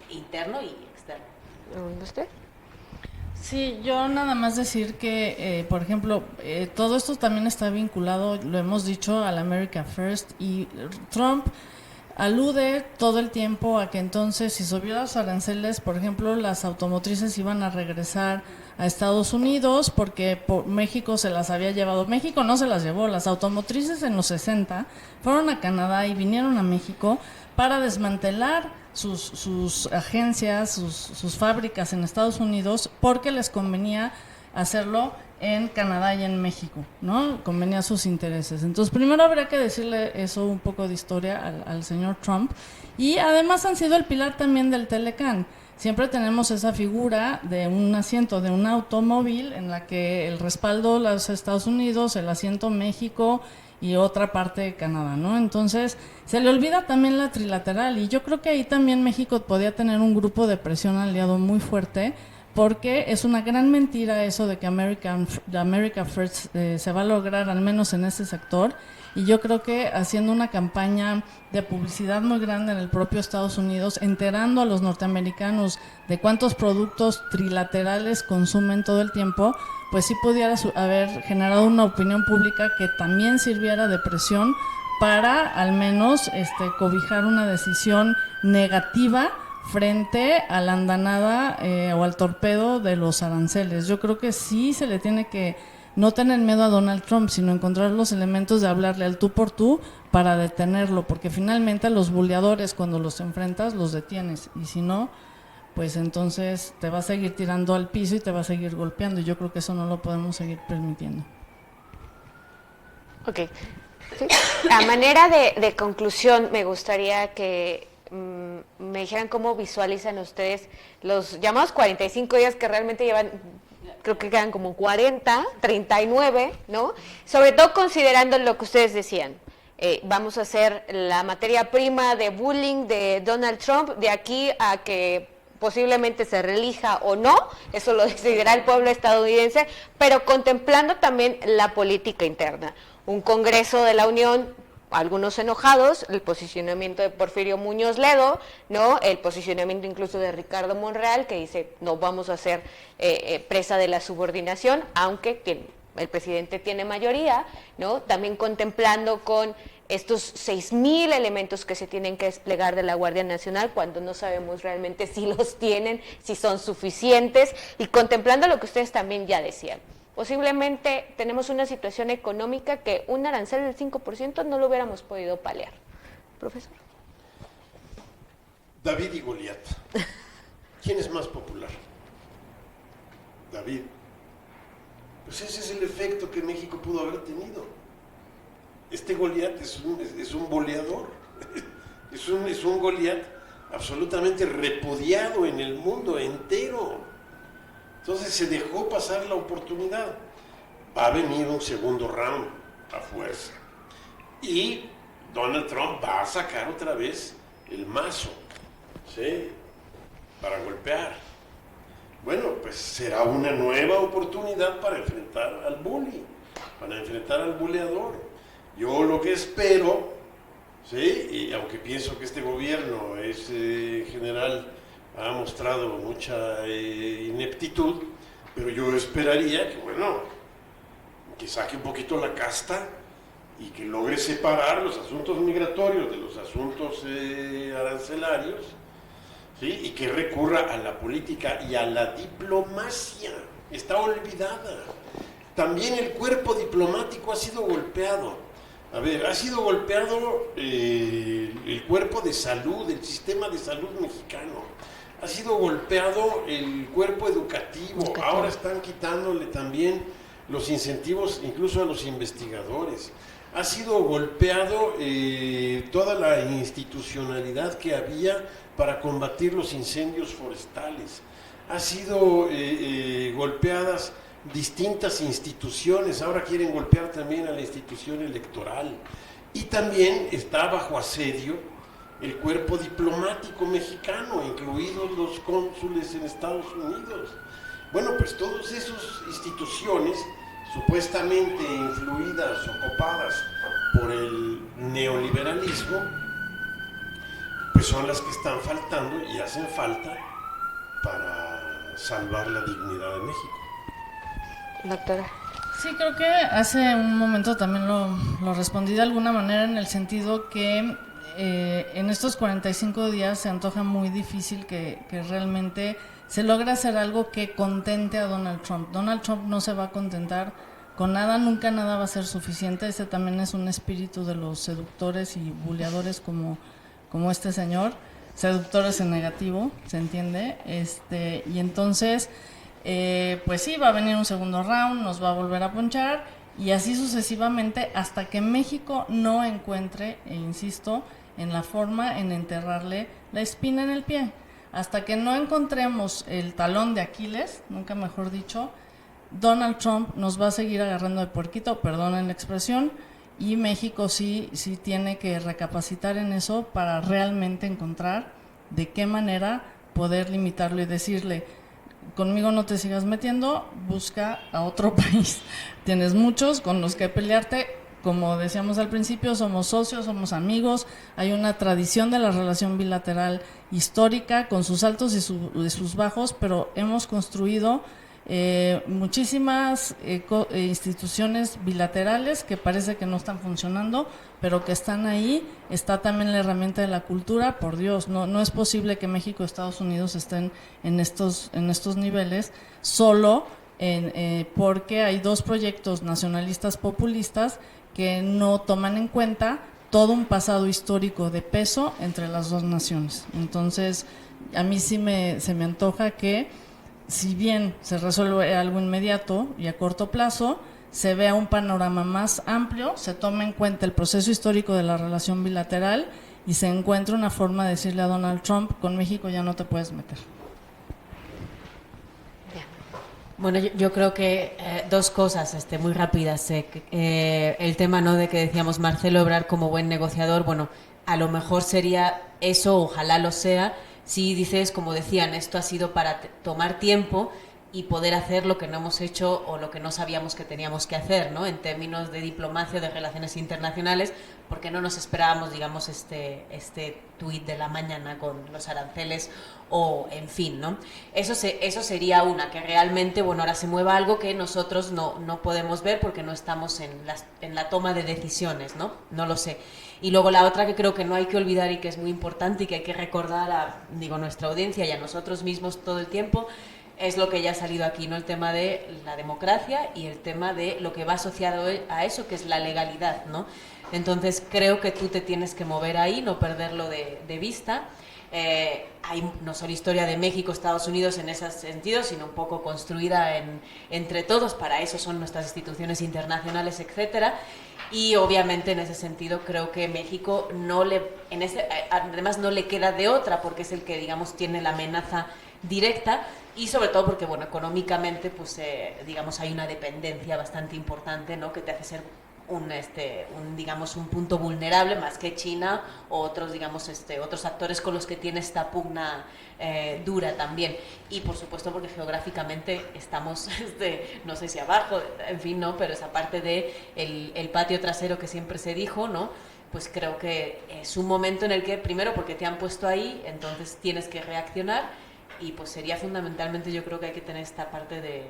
interno y externo. ¿Usted? Sí, yo nada más decir que, por ejemplo, todo esto también está vinculado, lo hemos dicho, al America First, y Trump alude todo el tiempo a que entonces si subió los aranceles, por ejemplo, las automotrices iban a regresar a Estados Unidos porque México se las había llevado. México no se las llevó, las automotrices en los 60 fueron a Canadá y vinieron a México para desmantelar sus agencias, sus fábricas en Estados Unidos, porque les convenía hacerlo en Canadá y en México, ¿no? Convenía sus intereses. Entonces, primero habría que decirle eso, un poco de historia al señor Trump. Y además han sido el pilar también del Telecán. Siempre tenemos esa figura de un asiento de un automóvil en la que el respaldo los Estados Unidos, el asiento México y otra parte de Canadá, ¿no? Entonces, se le olvida también la trilateral, y yo creo que ahí también México podía tener un grupo de presión aliado muy fuerte, porque es una gran mentira eso de que America First se va a lograr, al menos en ese sector, y yo creo que haciendo una campaña de publicidad muy grande en el propio Estados Unidos, enterando a los norteamericanos de cuántos productos trilaterales consumen todo el tiempo, pues sí pudiera haber generado una opinión pública que también sirviera de presión para al menos cobijar una decisión negativa frente a la andanada o al torpedo de los aranceles. Yo creo que sí se le tiene que no tener miedo a Donald Trump, sino encontrar los elementos de hablarle al tú por tú para detenerlo, porque finalmente los buleadores cuando los enfrentas los detienes, y si no, pues entonces te va a seguir tirando al piso y te va a seguir golpeando, y yo creo que eso no lo podemos seguir permitiendo. Ok. Sí. A manera de conclusión, me gustaría que me dijeran cómo visualizan ustedes los llamados 45 días que realmente llevan, creo que quedan como 40, 39, ¿no? Sobre todo considerando lo que ustedes decían. Vamos a hacer la materia prima de bullying de Donald Trump de aquí a que posiblemente se reelija o no, eso lo decidirá el pueblo estadounidense, pero contemplando también la política interna. Un Congreso de la Unión, algunos enojados, el posicionamiento de Porfirio Muñoz Ledo, ¿no? El posicionamiento incluso de Ricardo Monreal, que dice no vamos a ser presa de la subordinación, aunque el presidente tiene mayoría, ¿no? También contemplando con estos 6,000 elementos que se tienen que desplegar de la Guardia Nacional cuando no sabemos realmente si los tienen, si son suficientes, y contemplando lo que ustedes también ya decían. Posiblemente tenemos una situación económica que un arancel del 5% no lo hubiéramos podido paliar. Profesor. David y Goliat. ¿Quién es más popular? David. Pues ese es el efecto que México pudo haber tenido. Este Goliat es un boleador, es un Goliat absolutamente repudiado en el mundo entero. Entonces se dejó pasar la oportunidad. Va a venir un segundo round a fuerza. Y Donald Trump va a sacar otra vez el mazo, ¿sí? Para golpear. Bueno, pues será una nueva oportunidad para enfrentar al bully, para enfrentar al buleador. Yo lo que espero, ¿sí? Y aunque pienso que este gobierno es, en general, ha mostrado mucha ineptitud, pero yo esperaría que, bueno, que saque un poquito la casta y que logre separar los asuntos migratorios de los asuntos arancelarios, ¿sí? Y que recurra a la política y a la diplomacia. Está olvidada. También el cuerpo diplomático ha sido golpeado. A ver, ha sido golpeado el cuerpo de salud, el sistema de salud mexicano. Ha sido golpeado el cuerpo educativo. Ahora están quitándole también los incentivos incluso a los investigadores. Ha sido golpeado toda la institucionalidad que había para combatir los incendios forestales. Ha sido golpeadas distintas instituciones, ahora quieren golpear también a la institución electoral. Y también está bajo asedio el cuerpo diplomático mexicano, incluidos los cónsules en Estados Unidos. Bueno, pues todas esas instituciones supuestamente influidas o copadas por el neoliberalismo, pues son las que están faltando y hacen falta para salvar la dignidad de México. Doctora. Sí, creo que hace un momento también lo respondí de alguna manera, en el sentido que en estos 45 días se antoja muy difícil que realmente se logre hacer algo que contente a Donald Trump. Donald Trump no se va a contentar con nada, nunca nada va a ser suficiente. Ese también es un espíritu de los seductores y buleadores como este señor, seductores en negativo, ¿se entiende? Y entonces, pues sí, va a venir un segundo round, nos va a volver a ponchar, y así sucesivamente hasta que México no encuentre, e insisto, en la forma en enterrarle la espina en el pie. Hasta que no encontremos el talón de Aquiles, nunca mejor dicho, Donald Trump nos va a seguir agarrando de puerquito, perdonen la expresión, y México sí tiene que recapacitar en eso para realmente encontrar de qué manera poder limitarlo y decirle: conmigo no te sigas metiendo, busca a otro país. Tienes muchos con los que pelearte. Como decíamos al principio, somos socios, somos amigos, hay una tradición de la relación bilateral histórica con sus altos y sus bajos, pero hemos construido muchísimas instituciones bilaterales que parece que no están funcionando, pero que están ahí. Está también la herramienta de la cultura. Por Dios, no es posible que México y Estados Unidos estén en estos niveles solo porque hay dos proyectos nacionalistas populistas que no toman en cuenta todo un pasado histórico de peso entre las dos naciones. Entonces, a mí sí se me antoja que, si bien se resuelve algo inmediato y a corto plazo, se vea un panorama más amplio, se tome en cuenta el proceso histórico de la relación bilateral y se encuentre una forma de decirle a Donald Trump, con México ya no te puedes meter. Bueno, yo creo que dos cosas muy rápidas. El tema, ¿no?, de que decíamos Marcelo Ebrard como buen negociador, bueno, a lo mejor sería eso, ojalá lo sea, si dices, como decían, esto ha sido para tomar tiempo y poder hacer lo que no hemos hecho o lo que no sabíamos que teníamos que hacer, ¿no?, en términos de diplomacia, de relaciones internacionales, porque no nos esperábamos, digamos, este tuit de la mañana con los aranceles o, en fin, ¿no? Eso sería una, que realmente, bueno, ahora se mueva algo que nosotros no podemos ver porque no estamos en la toma de decisiones, ¿no? No lo sé. Y luego la otra que creo que no hay que olvidar y que es muy importante y que hay que recordar a nuestra audiencia y a nosotros mismos todo el tiempo, es lo que ya ha salido aquí, ¿no?, el tema de la democracia y el tema de lo que va asociado a eso, que es la legalidad, ¿no? Entonces creo que tú te tienes que mover ahí, no perderlo de vista. Hay no solo historia de México, Estados Unidos en ese sentido, sino un poco construida entre todos, para eso son nuestras instituciones internacionales, etcétera. Y obviamente en ese sentido creo que México además no le queda de otra, porque es el que, digamos, tiene la amenaza directa, y sobre todo porque, bueno, económicamente pues digamos hay una dependencia bastante importante, ¿no?, que te hace ser digamos un punto vulnerable más que China o otros, digamos, otros actores con los que tiene esta pugna dura también. Y por supuesto porque geográficamente estamos no sé si abajo, en fin, no, pero esa parte de el patio trasero que siempre se dijo, ¿no?, pues creo que es un momento en el que, primero porque te han puesto ahí, entonces tienes que reaccionar, y pues sería fundamentalmente, yo creo que hay que tener esta parte de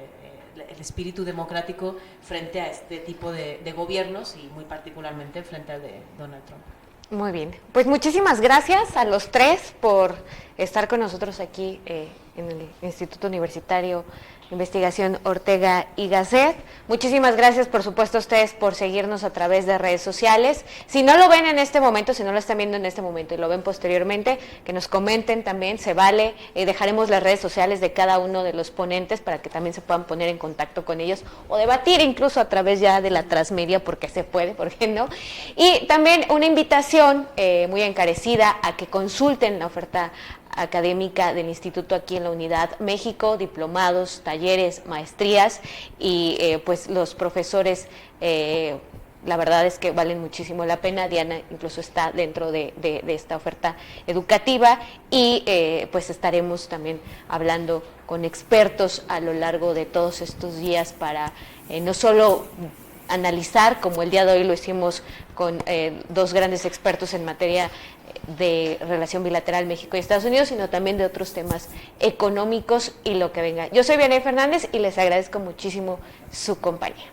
el espíritu democrático frente a este tipo de gobiernos, y muy particularmente frente al de Donald Trump. Muy bien, pues muchísimas gracias a los tres por estar con nosotros aquí en el Instituto Universitario de Investigación Ortega y Gasset. Muchísimas gracias, por supuesto, a ustedes por seguirnos a través de redes sociales. Si no lo ven en este momento, si no lo están viendo en este momento y lo ven posteriormente, que nos comenten también, se vale. Dejaremos las redes sociales de cada uno de los ponentes para que también se puedan poner en contacto con ellos o debatir incluso a través ya de la transmedia, porque se puede, ¿por qué no? Y también una invitación muy encarecida a que consulten la oferta académica del instituto aquí en la Unidad México, diplomados, talleres, maestrías, y pues los profesores, la verdad es que valen muchísimo la pena. Diana incluso está dentro de esta oferta educativa, y pues estaremos también hablando con expertos a lo largo de todos estos días para no solo analizar, como el día de hoy lo hicimos con dos grandes expertos en materia de relación bilateral México y Estados Unidos, sino también de otros temas económicos y lo que venga. Yo soy Vianey Fernández y les agradezco muchísimo su compañía.